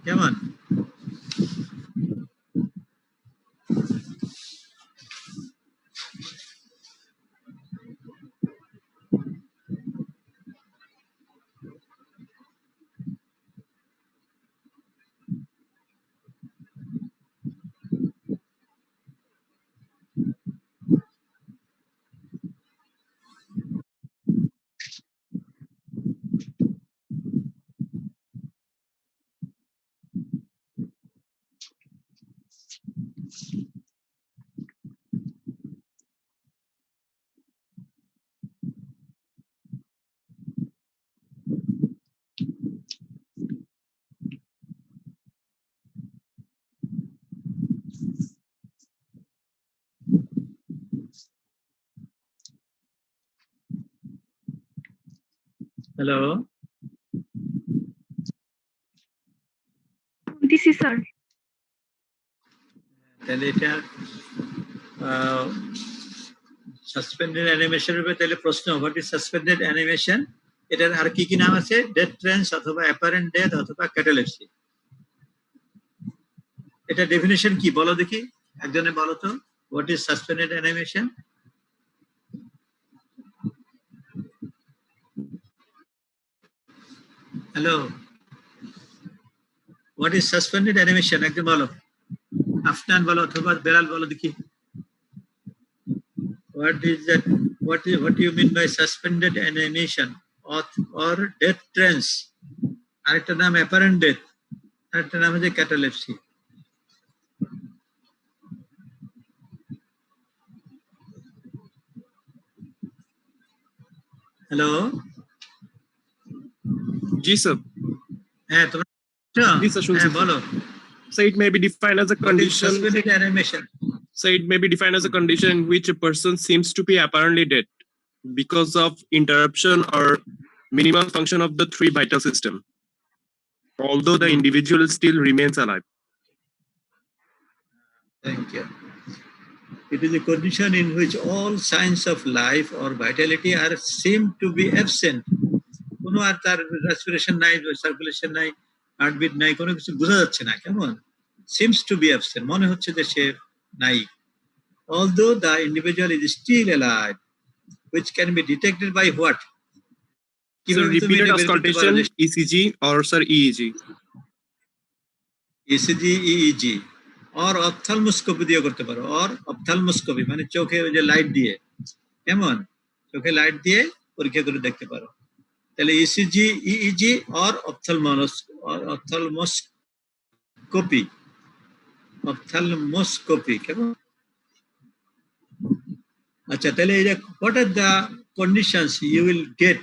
কেমন? হ্যালো, বলতেছি স্যার। তাহলে এটা সাসপেন্ডেড অ্যানিমেশনের উপরে তাহলে প্রশ্ন, হোয়াট ইজ সাসপেন্ডেড অ্যানিমেশন? এটার আর কি কি নাম আছে? ডেথ ট্রেন্স অথবা অ্যাপারেন্ট ডেথ অথবা ক্যাটালেপসি। এটা ডেফিনিশন কি বলো দেখি, একজনে বলো তো, what is suspended animation? Hello, what is suspended animation? একজন বলো, আফনান বলো অথবা বেলাল বলো দেখি। What is that? What do you mean by suspended animation or death trance? আরেকটা নাম apparent death, আরেকটা নাম হচ্ছে catalepsy. হ্যালো, জি স্যার। হ্যাঁ তোমরা জি স্যার, শুনছি। বলো। So it may be defined as a condition. Suspended animation. So it may be defined as a condition in which a person seems to be apparently dead because of interruption or minimal function of the three vital system, although the individual still remains alive. Thank you. It is a condition in which all signs of life or vitality are seem to be absent. কোনো আর তার respiration নাই, circulation নাই, heartbeat নাই, কোনো কিছু বোঝা যাচ্ছে না, কেমন? seems to be absent, মনে হচ্ছে যে সে নাই, although the individual is still alive, which can be detected by what? So repeated auscultation, ECG or sir EEG. ECG, EEG or ophthalmoscopy দিয়ে করতে পারো, or ophthalmoscopy মানে চোখে ওই যে লাইট দিয়ে, কেমন? চোখে লাইট দিয়ে পরীক্ষা করে দেখতে পারো। তাহলে ECG, EEG or ophthalmoscopy, কেমন? আচ্ছা, তাহলে এই যে what are the conditions you will get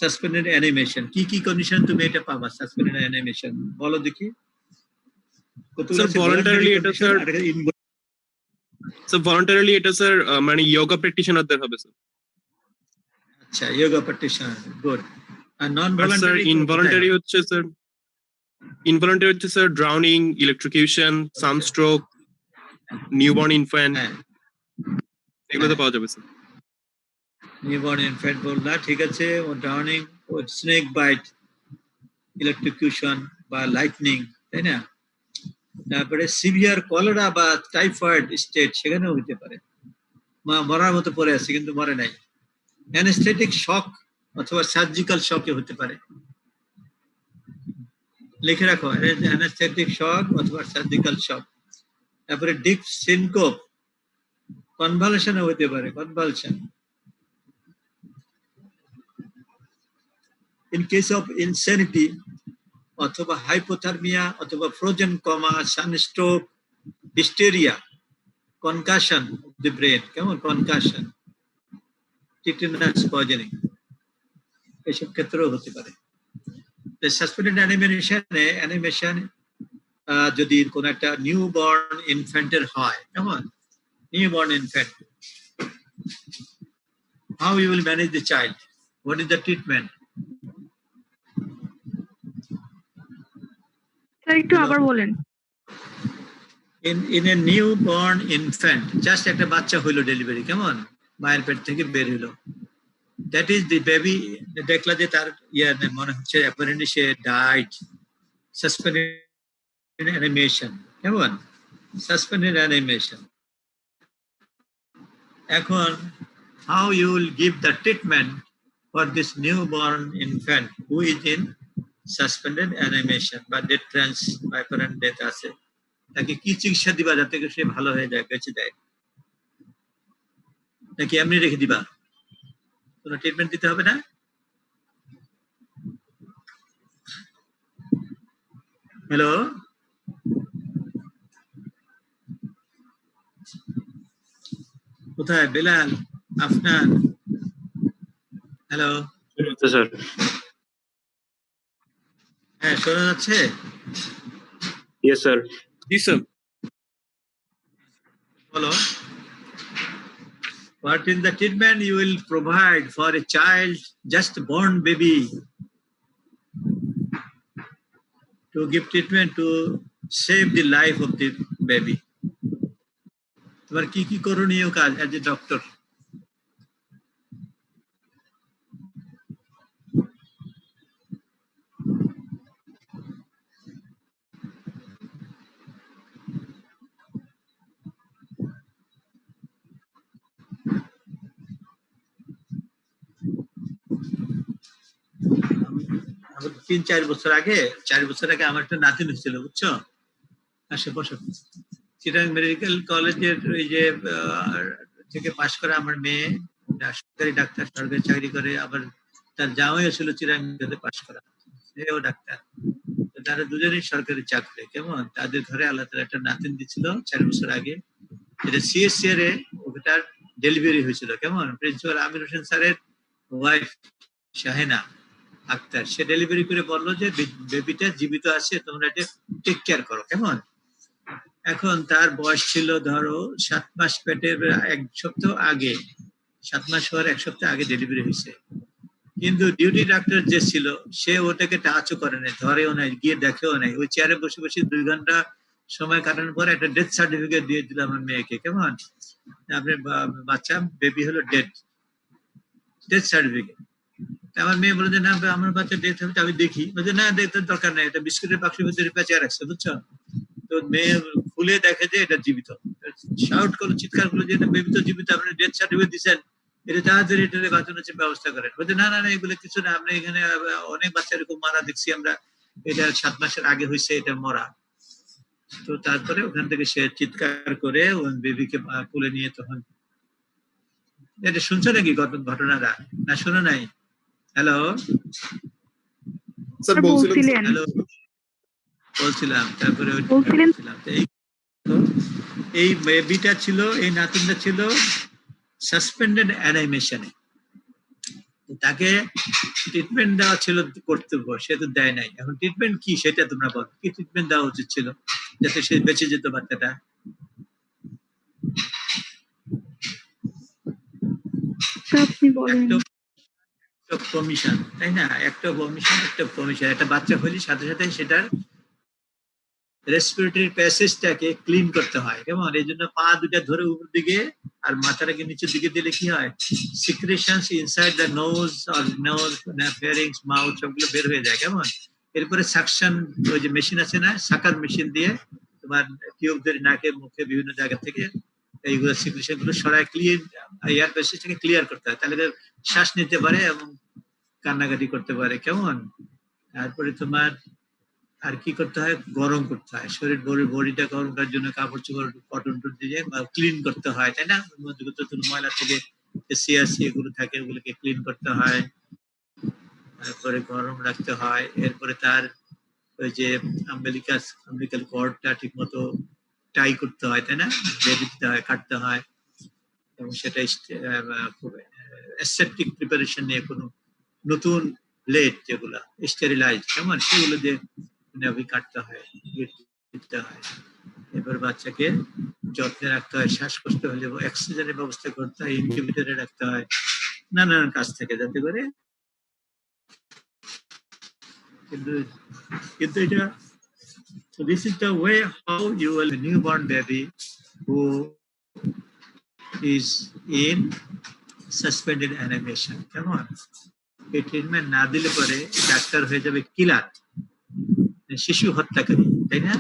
suspended animation? কি কি কন্ডিশন তুমি এটা পাবা suspended animation বলো দেখি। So voluntarily এটা স্যার, so voluntarily এটা স্যার মানে yoga practitioner হবে স্যার। আচ্ছা, yoga practitioner, good. আর নন স্যার ভলান্টারি ইনভলান্টারি হচ্ছে স্যার, ইনভলান্টারি হচ্ছে sir drowning, electrocution, sunstroke, newborn infant, এগুলোতে পাওয়া যাবে স্যার। নিউবর্ন ইনফ্যান্ট বললা, ঠিক আছে। ড্রাউনিং, স্নেক বাইট, ইলেকট্রিকিউশন বা লাইটনিং, তাই না? তারপরে সিভিয়ার কলেরা বা টাইফয়েড স্টেট, সেখানেও হতে পারে, মরার মতো পড়ে আছে কিন্তু মরে নাই। অ্যানেস্থেটিক শক অথবা সার্জিক্যাল শকে হতে পারে, লিখে রাখো, অ্যানেস্থেটিক শক অথবা সার্জিক্যাল শক। তারপরে ডিপ সিনকোপ, কনভালশন হতে পারে, convulsion. In case of insanity অথবা হাইপোথার্মিয়া অথবা frozen comma, sunstroke, hysteria, concussion of the brain, কেমন কনকাশন, টিটেনাস পয়জনিং, এসব ক্ষেত্রেও হতে পারে। সাসপেন্ডেড অ্যানিমেশন যদি কোন একটা নিউ বর্ন ইনফ্যান্টের হয়, কেমন new born infant, how you will manage the child, what is the treatment? Sir একটু আবার বলেন। in a newborn infant, just একটা বাচ্চা হইলো ডেলিভারি, কেমন মায়ের পেট থেকে বের হইলো, that is the baby, দেখলা যে তার মনে হচ্ছে apparently সে died, suspended animation, কেমন suspended animation। এখন how you will give the treatment for this newborn infant who is in suspended animation বা death trance বা apparent death আছে, তাকে কি চিকিৎসা দিবা যাতে সে ভালো হয়ে যায়, বেঁচে যায়, নাকি এমনি রেখে দিবা, কোনো ট্রিটমেন্ট দিতে হবে না? হ্যালো, কোথায় বেলাল, আফনান? Hello, sir. হ্যাঁ শোনা যাচ্ছে? Yes sir. জি স্যার। বলো, what is the treatment you will provide for a child, just born baby, to give treatment to save the life of the baby? তোমার কি কি করণীয় কাজ as a doctor? আমার 3-4 বছর আগে, 4 বছর আগে আমার একটা নাতিন হয়েছিল, বুঝছো? আশেপাশে চিটাগাং মেডিকেল কলেজের ওই যে থেকে পাশ করা আমার মেয়ে সরকারি ডাক্তার, সরকারি চাকরি করে, আবার তার জামাইও ছিল চিটাগাং থেকে পাশ করা, সেও ডাক্তার, তারা দুজনেই সরকারি চাকরি, কেমন তাদের ঘরে আল্লাহ তাআলা একটা নাতিন দিছিল 4 বছর আগে, এটা সিএসসিআর এ ওটার ডেলিভারি হয়েছিল, কেমন প্রিন্সিপাল আমির হোসেন স্যারের ওয়াইফ শাহেনা আক্তার, সে ডেলিভারি করে বললো যে বেবিটা জীবিত আছে, তোমরা এটা টেক কেয়ার করো, কেমন। এখন তার বয়স ছিল ধরো 7 মাস, পেটের 1 সপ্তাহ আগে, 7 মাস হওয়ার 1 সপ্তাহ আগে ডেলিভারি হয়েছে, কিন্তু ডিউটি ডাক্তার যে ছিল সে ওটাকে টাচও করে নাই, ধরেও নাই, গিয়ে দেখেও নাই, ওই চেয়ারে বসে বসে 2 ঘন্টা সময় কাটানোর পরে একটা ডেথ সার্টিফিকেট দিয়ে দিল আমার মেয়েকে, কেমন আপনার বাচ্চা বেবি হলো ডেথ সার্টিফিকেট। আমার মেয়ে বলে যে না আমার বাচ্চা ডেথ হবে, আমি দেখি, বলছে না ডেথের দরকার নেই, এটা বিস্কুটের বাক্সের ভিতরে পেঁচিয়ে রাখছে, বুঝছো? তো মেয়ে খুলে দেখে যে এটা জীবিত, শাউট করলো, চিৎকার করলো যে এটা বেবি তো জীবিত, আপনি ডেথ সার্টিফিকেট দিচ্ছেন, এটা তাড়াতাড়ি এটারে বাঁচানোর ব্যবস্থা করেন। বলছে না না না এগুলো কিছু না, আমরা এখানে অনেক বাচ্চা এরকম মারা দেখছি আমরা, এটা 7 মাসের আগে হয়েছে, এটা মরা। তো তারপরে ওখান থেকে সে চিৎকার করে ওই বেবিকে তুলে নিয়ে, তখন এটা শুনছো নাকি ঘটনাটা, না শোনো নাই? হ্যালো স্যার বলছিলেন, হ্যালো বলছিলাম, তারপরে বলছিলেন এই বেবিটা ছিল, এই নাতিনটা ছিল সাসপেন্ডেড অ্যানিমেশনে, তাকে ট্রিটমেন্ট দেওয়া ছিল কর্তব্য, সে তো দেয় নাই। এখন ট্রিটমেন্ট কি সেটা তোমরা বলো, কি ট্রিটমেন্ট দেওয়া উচিত ছিল যাতে সে বেঁচে যেত বাচ্চাটা? আপনি বলেন। কমিশন, তাই না? একটা কমিশন, একটা বাচ্চা হলে সাথে সাথে সেটার রেসপিরেটরি প্যাসেজটাকে ক্লিন করতে হয়, কেমন এই জন্য পা দুটা ধরে উপর দিকে আর মাথাটাকে নিচের দিকে দিলে কি হয়, সিক্রেশনস ইনসাইড দ্য নোজ আর নোজ ফেয়ারিংস মাউথ সবগুলো বের হয়ে যায়, কেমন। এরপরে সাকশন, ওই যে মেশিন আছে না, সাকার মেশিন দিয়ে তোমার টিউব ধরে নাকে মুখে বিভিন্ন জায়গা থেকে এইগুলো সিক্রেশন গুলো সরায় ক্লিন এয়ার প্যাসেজটাকে ক্লিয়ার করতে হয়, তাহলে শ্বাস নিতে পারে এবং কান্নাকাটি করতে পারে, কেমন। তারপরে তোমার আর কি করতে হয়, গরম করতে হয়, শরীর বডিটা গরম করার জন্য কাপড় চোপড় কটন টন দিয়ে বা ক্লিন করতে হয়, তাই না? যত ময়লা থেকে সিআরসি এগুলো থাকে ওগুলোকে ক্লিন করতে হয়, তারপরে গরম রাখতে হয়, এরপরে তার ওই যে আম্বিলিক্যাল কর্ডটা ঠিক মতো টাই করতে হয়, তাই না? বেঁধে দিতে হয়, কাটতে হয়, এবং সেটা খুব অ্যাসেপ্টিক প্রিপারেশন নিয়ে কোনো নতুন ব্লেড যেগুলো স্টেরিলাইজ কেমন সেগুলো দিয়ে কাটতে হয়, দিতে হয়। এবার বাচ্চাকে যত্নে রাখতে হয়, শ্বাসকষ্ট হলে অক্সিজেনের ব্যবস্থা করতে হয়, ইনকিউবেটরে রাখতে হয়, নানান কাজ থেকে যাতে করে। কিন্তু এটা this is the way how you will newborn baby who is in suspended animation, কেমন? এই ট্রিটমেন্ট না দিলে পরে ডাক্তার হয়ে যাবে কিলার, শিশু হত্যাকারী, তাই না?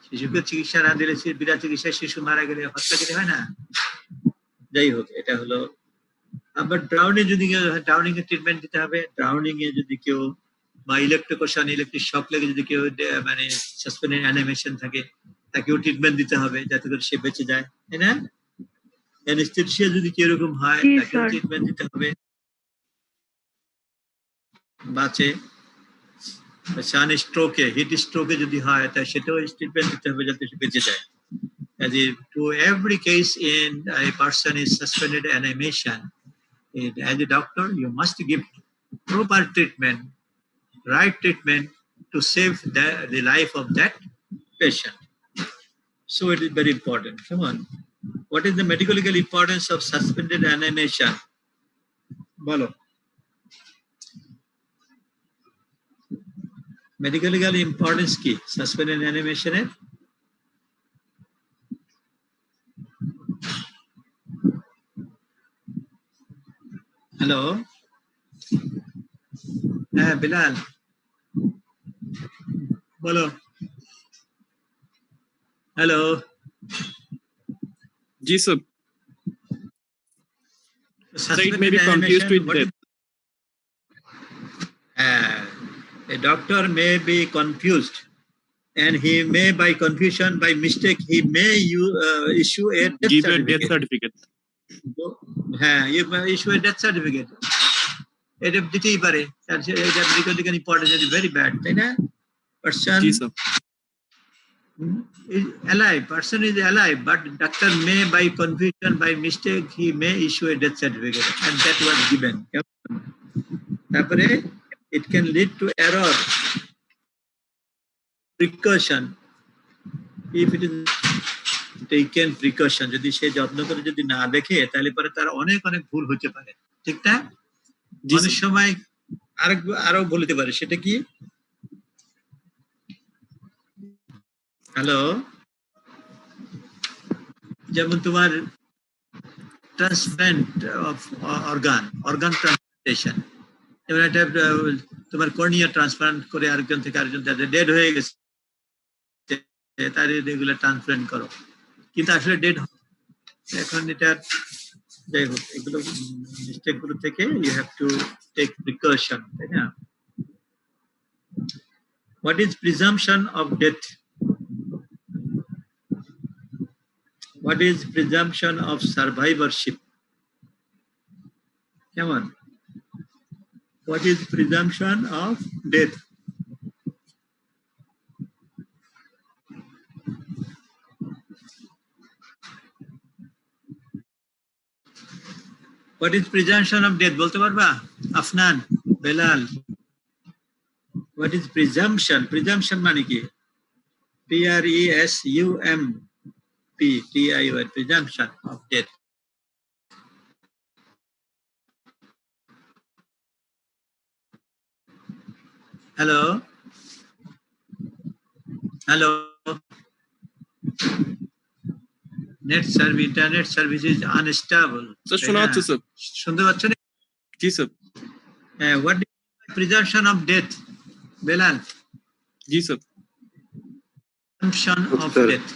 শিশুকে চিকিৎসা না দিলে, বিনা চিকিৎসায় শিশু মারা গেলে হত্যাকারী হয় না? যাই হোক, এটা হলো। আবার ড্রাউনিং যদি ড্রাউনিং এর ট্রিটমেন্ট দিতে হবে। ড্রাউনিং এ যদি কেউ বা ইলেকট্রিক শক লেগে যদি কেউ মানে সাসপেন্ডেড অ্যানিমেশন থাকে, তাকেও ট্রিটমেন্ট দিতে হবে যাতে করে সে বেঁচে যায়, তাই না? অ্যানেস্থেসিয়া যদি কিরকম হয় তাকেও ট্রিটমেন্ট দিতে হবে, বাঁচে। সানস্ট্রোকে, হিট স্ট্রোকে যদি হয় তাহলে সেটাও ট্রিটমেন্ট দিতে হবে যাতে সে বেঁচে যায়। To every case in a person is suspended animation, as a doctor, you must give proper treatment, right treatment to save the life of that patient. So it is very important. Come on. What is the medical legal importance of suspended animation? Bolo. Medical legal importance ki suspended animation hai. Hello. Bilal. Bolo. Hello. Ji sir. So it may be confused with death. A doctor may be confused, and he may, by confusion, by mistake, he may issue a Give a death certificate. Issue a death certificate. এটা দিতেই পারে, এটা medical importance is very bad, তাই না? Person is alive, person is alive, but doctor may, by confusion, by mistake, he may issue a death certificate, and that was given. তারপরে it can lead to error, precaution, if it is taken precaution, যদি সে যত্ন করে যদি না দেখে তাহলে পরে তার অনেক ভুল হতে পারে, ঠিক না? অনেক সময় আরো বলতে পারে, সেটা কি? হ্যালো, যেমন তোমার ট্রান্সপ্লান্ট অফ অর্গান ট্রান্সপ্লান্টেশন, এবার একটা তোমার কর্নিয়া ট্রান্সপ্লান্ট করে আরেকজন থেকে আরেকজন ডেড হয়ে গেছে, তার রেগুলার ট্রান্সপ্লান্ট করো, কিন্তু আসলে ডেড। এখন এটা যাই হোক, এগুলো মিস্টেক গুলো থেকে you have to take precaution, তাই না? What is presumption of death? What is presumption of survivorship? Come on. What is presumption of death? What is presumption of death? Bolte parba? Afnan, Belal. What is presumption? Presumption mane ki? Presump, T-I-O-N, presumption of death. Hello? Hello? Internet service is unstable. Sir, শোনা যাচ্ছে sir? শুনতে পাচ্ছেন? জি sir. What is presumption of death? Belal? জি sir. Presumption of death.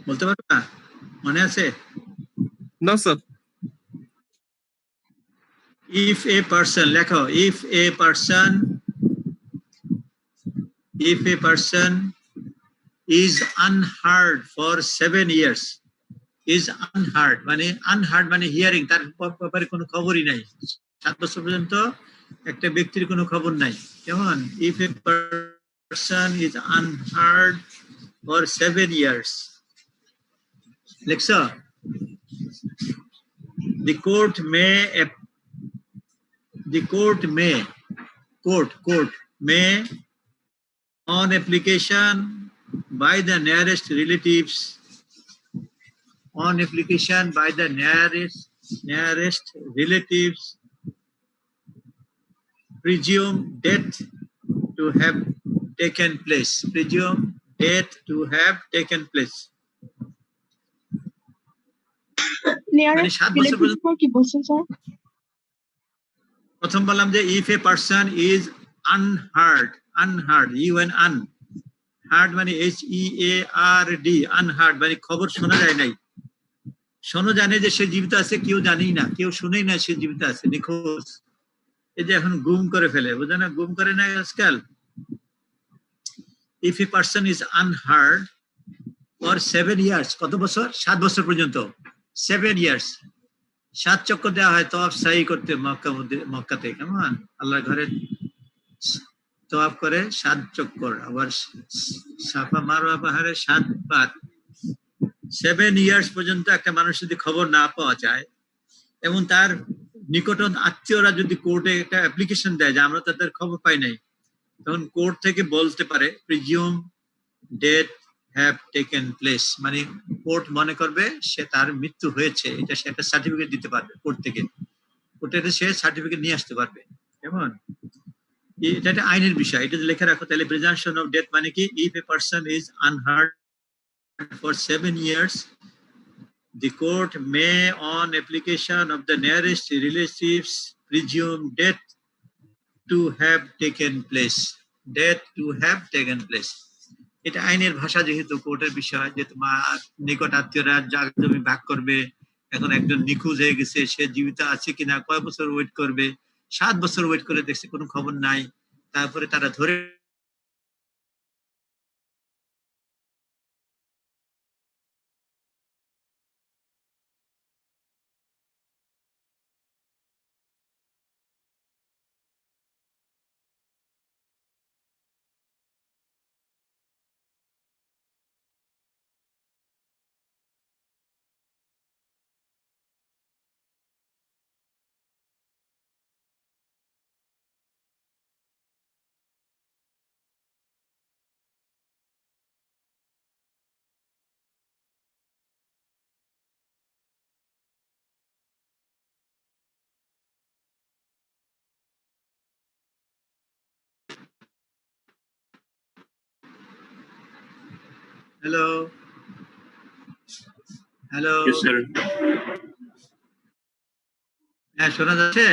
বলতে পারবে না? মনে আছে? না স্যার। If a person, লেখো, if a person if a person is unheard for 7 years, is unheard মানে হিয়ারিং, তার ব্যাপারে কোনো খবরই নাই, 7 বছর পর্যন্ত একটা ব্যক্তির কোনো খবর নাই, কেমন? if a person is unheard for 7 years, লেখছো? the court may on application by the nearest relatives presume death to have taken place. Nearest 7 বছর রিলেটিভ কি বলছেন স্যার? প্রথম বললাম যে if a person is unheard, heard মানে HEARD, unheard মানে খবর শোনা যায় নাই, শোনা জানে যে সে জীবিত আছে, কেউ জানেই না, কেউ শুনেই না সে জীবিত আছে, নিখোঁজ। এই যে এখন গুম করে ফেলে, বুঝে না, গুম করে না আজকাল। if a person is unheard for 7 years, কত বছর? 7 বছর পর্যন্ত, 7 years, 7 চক্কর দেওয়া হয় তওয়াফ সাই করতে মক্কাতে, কেমন? আল্লাহর ঘরে তওয়াফ করে 7 চক্কর, আবার সাফা মারওয়া পাহাড়ে 7 বার। 7 years পর্যন্ত একটা মানুষ যদি খবর না পাওয়া যায় এবং তার নিকট আত্মীয়রা যদি কোর্টে একটা অ্যাপ্লিকেশন দেয় যে আমরা তাদের খবর পাই নাই, তখন কোর্ট থেকে বলতে পারে presume death have taken place, মানে কোর্ট মনে করবে সে তার মৃত্যু হয়েছে, এটা সে একটা সার্টিফিকেট দিতে পারবে কোর্ট থেকে, কোর্টে সে সার্টিফিকেট নিয়ে আসতে পারবে, কেমন? এটা একটা আইনের বিষয়, এটা লেখা রাখো তাহলে। প্রিজাম্পশন অফ ডেথ মানে কি? If a person is unheard for 7 years, the court may on application of the nearest relatives presume death to have taken place. এটা আইনের ভাষা, যেহেতু কোর্টের বিষয়, যে তোমার নিকট আত্মীয়রা জমি ভাগ করবে, এখন একজন নিখোঁজ হয়ে গেছে, সে জীবিত আছে কিনা, কয় বছর ওয়েট করবে, 7 বছর ওয়েট করে দেখছে কোনো খবর নাই, তারপরে তারা ধরে হ্যালো Yes, sir. হ্যাঁ, শোনা যাচ্ছে?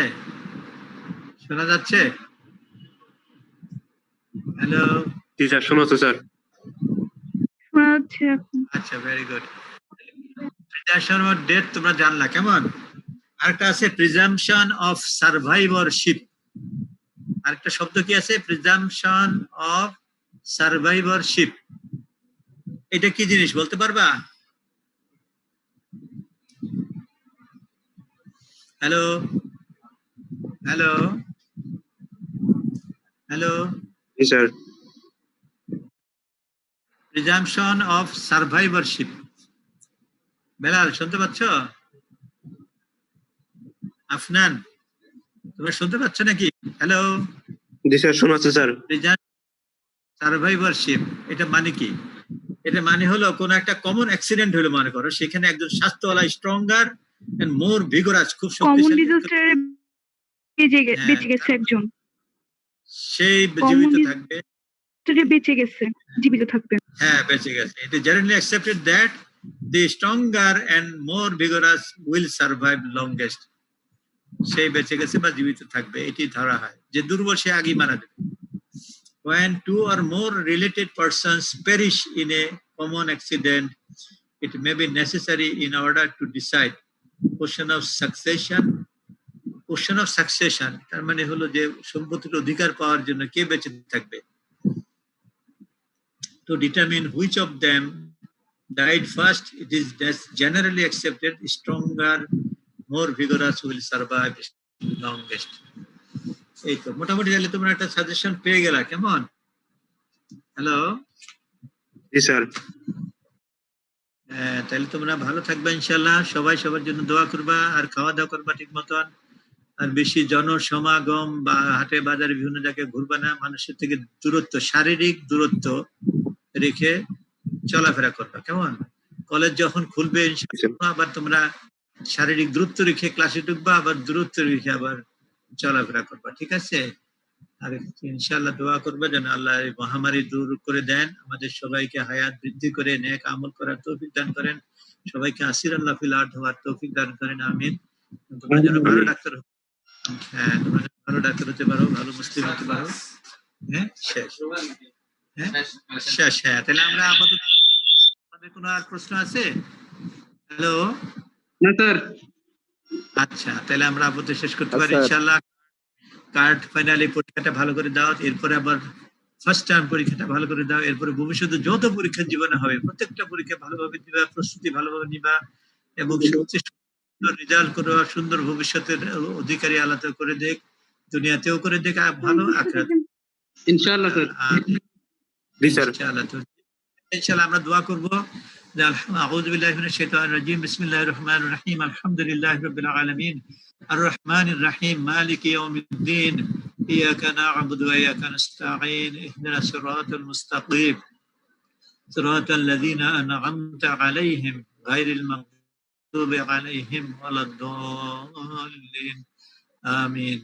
হ্যালো, জি স্যার, শোনা যাচ্ছে স্যার। আচ্ছা, very good. Presumption of death তোমরা জানলা, কেমন? আরেকটা আছে প্রিজাম্পশন অফ সার্ভাইভরশিপ, আরেকটা শব্দ কি আছে? Presumption of survivorship. এটা কি জিনিস বলতে পারবা? হ্যালো, জি sir. Presumption of survivorship, Belal শুনতে পাচ্ছ? আফনান, তোমরা শুনতে পাচ্ছ নাকি? হ্যালো, জি স্যার, শোনা যাচ্ছে স্যার। সার্ভাইভরশিপ এটা মানে কি? এটা মানে হলো কোন একটা কমন অ্যাক্সিডেন্ট হলো, মনে করো সেখানে একজন স্বাস্থ্যওয়ালা, স্ট্রঙ্গার এন্ড মোর ভিগোরাস, খুব শক্তিশালী, বেঁচে গেছে একজন, সেই জীবিত থাকবে, জীবিত থাকবে। হ্যাঁ, বেঁচে গেছে। It is generally accepted that the stronger and more vigorous will survive longest. সেই বেঁচে গেছে বা জীবিত থাকবে, এটি ধরা হয়। যে দুর্বল সে আগেই মারা যাবে। When 2 or more related persons perish in a common accident, it may be necessary in order to decide question of succession, তার মানে হলো যে সম্পত্তির অধিকার পাওয়ার জন্য কে বেঁচে থাকবে, to determine which of them died first. It is generally accepted stronger, more vigorous will survive longest. এই তো মোটামুটি তাহলে তোমরা একটা সাজেশন পেয়ে গেলা, কেমন? হ্যালো, জি স্যার। তাহলে তোমরা ভালো থাকবে ইনশাল্লাহ, সবাই সবার জন্য দোয়া করবা আর খাওয়া দাওয়া করবা ঠিক মতন, আর বেশি জনসমাগম বা হাটে বাজারে বিভিন্ন জায়গায় ঘুরবা না, মানুষের থেকে দূরত্ব, শারীরিক দূরত্ব রেখে চলাফেরা করবা, কেমন? কলেজ যখন খুলবে ইনশাআল্লাহ আবার তোমরা শারীরিক দূরত্ব রেখে ক্লাসে ঢুকবা, আবার দূরত্ব রেখে আবার চলাফেরা করবা, ঠিক আছে? আর ইনশাআল্লাহ দোয়া করবে যেন আল্লাহ এই মহামারী দূর করে দেন, আমাদের সবাইকে হায়াত বৃদ্ধি করে নেক আমল করার তৌফিক দান করেন, সবাইকে আসির আল্লাহ ফিল আরদ হওয়ার তৌফিক দান করেন, আমিন। তোমরা যেন ভালো ডাক্তার, হ্যাঁ তোমরা যেন ভালো ডাক্তার হতে পারো, ভালো মুসলিম হতে পারো। হ্যাঁ শেষ, শেষ। হ্যাঁ তাহলে আমরা আপাতত, আমাদের কোনো আর প্রশ্ন আছে? হ্যালো, না স্যার। আচ্ছা তাহলে আমরা আপাতত শেষ করতে পারি ইনশাআল্লাহ। কার্ড ফাইনালি পরীক্ষাটা ভালো করে দাও, এরপরে আবার ফার্স্ট টার্ম পরীক্ষাটা ভালো করে দাও, এরপরে ভবিষ্যতে যত পরীক্ষা জীবনে হবে প্রত্যেকটা পরীক্ষা ভালোভাবে দিবা, প্রস্তুতি ভালোভাবে নিবা এবং সবচেয়ে সুন্দর রেজাল্ট করো, সুন্দর ভবিষ্যতের অধিকারী আল্লাহ করে দেখ, দুনিয়াতেও করে দেখ ভালো, আখিরাতে ইনশাআল্লাহ স্যার। জি স্যার। ইনশাআল্লাহ আমরা দোয়া করব যে আউযু বিল্লাহি মিনাশ শাইতানির রাজীম, বিসমিল্লাহির রহমানির রহিম, আলহামদুলিল্লাহি রাব্বিল আলামিন, আর রহমানির রহিম, মালিকি ইয়াউমিদ্দিন, ইয়াকা না'বুদু ওয়া ইয়াকা নাস্তাঈন, ইহদিনাস সিরাতাল মুস্তাকিম, সিরাতাল লাযীনা আন'আমতা আলাইহিম গায়রিল মাগদুবি আলাইহিম ওয়ালাদ-দাল্লিন, আমিন।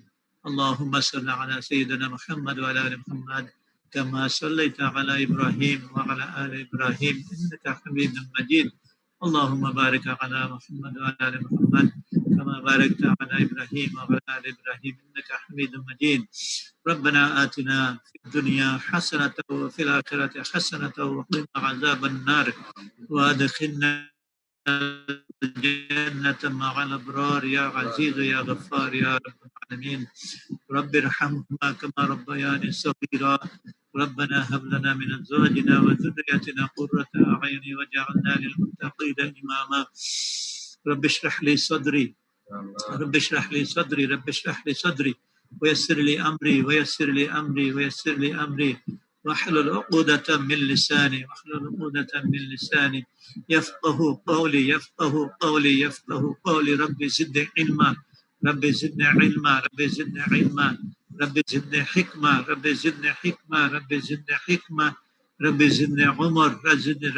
আল্লাহুম্মা সাল্লি আলা সাইয়্যিদিনা মুহাম্মাদ ওয়া আলা আলি মুহাম্মাদ كما صليت على إبراهيم وعلى آل إبراهيم إنك حميد مجيد. اللهم بارك على محمد وعلى آل محمد كما باركت على إبراهيم وعلى آل إبراهيم إنك حميد مجيد. ربنا آتنا في الدنيا حسنة وفي الآخرة حسنة وقنا عذاب النار وأدخلنا الجنة مع الأبرار يا عزيز يا غفار يا رب العالمين. رب ارحمهما كما ربياني صغيرا. ربنا هب لنا من أزواجنا وذرياتنا قرة أعين واجعلنا للمتقين إماما. رب اشرح لي صدري، رب اشرح لي صدري، رب اشرح لي صدري ويسر لي أمري ويسر لي أمري ويسر لي أمري واحلل عقدة من لساني، واحلل عقدة من لساني يفقه قولي، يفقه قولي، يفقه قولي. ربي زدني علما، ربي زدني علما، ربي زدني علما، ربي زدني حكمة، ربي زدني حكمة، ربي زدني حكمة، ربي زدني عمر،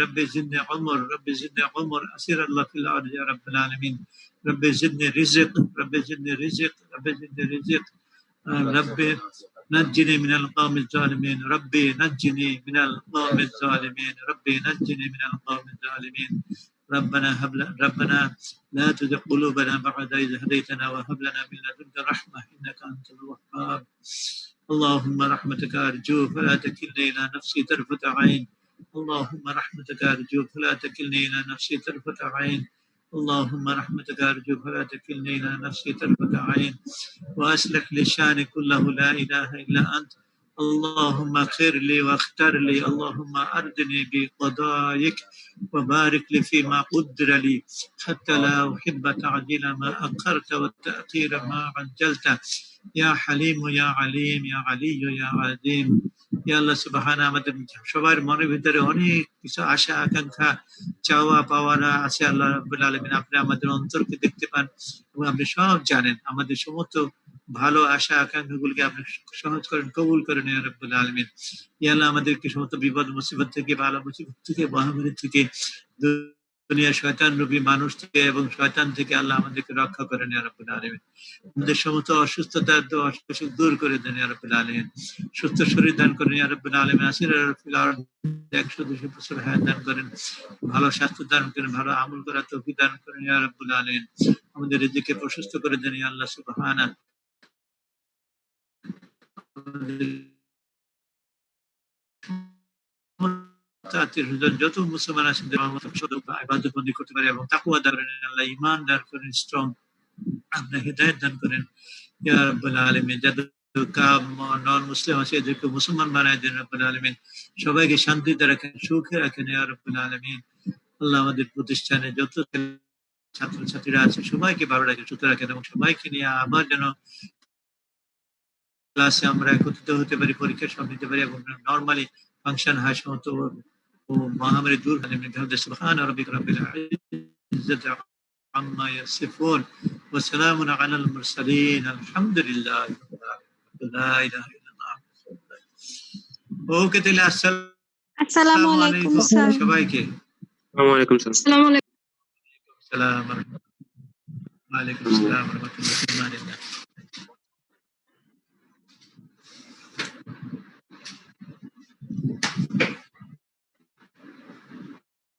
ربي زدني عمر، ربي زدني عمر، أسير الله في الأرض يا رب العالمين. ربي زدني رزق، ربي زدني رزق، ربي زدني رزق. ربي نجني من القوم الظالمين، ربي نجني من القوم الظالمين، ربي نجني من القوم الظالمين. ربنا هب لنا، ربنا لا تزغ قلوبنا بعد إذ هديتنا وهب لنا من لدنك رحمة إنك أنت الوهاب. اللهم رحمتك أرجو فلا تكلني إلى نفسي طرفة عين، اللهم رحمتك أرجو فلا تكلني إلى نفسي طرفة عين، اللهم رحمتك أرجو فلا تكلني إلى نفسي طرفة عين. وأصلح لي شأني كله لا إله إلا أنت. اللهم خير لي واختر لي، اللهم أردني بقضائك وبارك لي فيما قدر لي حتى لا أحب تعجيل ما أخرت والتأخير ما عجلت. يا حليم يا عليم يا علي يا عظيم. يا الله سبحانه আমাদের সবার মনের ভিতরে অনেক কিছু আশা আকাঙ্ক্ষা চাওয়া পাওয়ারা আছে, আল্লাহ রাব্বুল আলামিন আপনি আমাদের অন্তরকে দেখতে পান এবং আপনি সব জানেন। আমাদের সমস্ত ভালো আশা আকাঙ্ক্ষাগুলোকে আপনি সহজ করেন, কবুল করেন ইয়া রাব্বুল আলামিন। ইয়া আল্লাহ আমাদেরকে সমস্ত বিপদ মুসিবত থেকে, বালা মুসিবত থেকে, মহামারী থেকে, দুনিয়া শয়তান রূপী মানুষ থেকে এবং শয়তান থেকে আল্লাহ আমাদেরকে রক্ষা করেন ইয়া রাব্বুল আলামিন। আমাদের সমস্ত অসুস্থতা অসুখ দূর করে দেন ইয়া রাব্বুল আলামিন। সুস্থ শরীর দান করেন ইয়া রাব্বুল আলামিন। আসির ফিল আরদ 100-200 বছর হায়াত দান করেন, ভালো স্বাস্থ্য দান করেন, ভালো আমল করার তৌফিক দান করেন ইয়া রাব্বুল আলামিন। আমাদের রিজিককে প্রশস্ত করে দেন ইয়া আল্লাহ সুবহানাহু। যত মুসলমান আছেন ইবাদত বন্দি করতে পারে এবং তাকওয়া দান করেন আল্লাহ, ঈমান দান করেন, স্ট্রং, আপনি হিদায়াত দান করেন ইয়া রাব্বুল আলামিন। যাদের নন মুসলিম আছে এদেরকে মুসলমান বানায় দেন রব্বুল আলামিন, সবাইকে শান্তিতে রাখেন, সুখে রাখেন ইয়া রব্বুল আলামিন। আল্লাহ আমাদের প্রতিষ্ঠানে যত ছাত্রছাত্রীরা আছে সবাইকে ভালো রাখেন, সুস্থ রাখেন এবং সবাইকে নিয়ে আবার যেন ক্লাসে আমরা একত্রিত হতে পারি, পরীক্ষা সব নিতে পারি এবং নরমালি ফাংশন হয় সমস্ত ও মহামারী দূর হয়। সুবহানা রাব্বিকা রাব্বিল ইজ্জাতি আম্মা ইয়াসিফুন ওয়া সালামুন আলাল মুরসালিন আলহামদুলিল্লাহি রাব্বিল আলামিন। লা ইলাহা ইল্লাল্লাহ। ওকে তাহলে আসসালামু আলাইকুম স্যার। সবাইকে Assalamualaikum, sir. আসসালামু আলাইকুম। সালাম ওয়া রাহমাতুল্লাহি ওয়া বারাকাতুহু।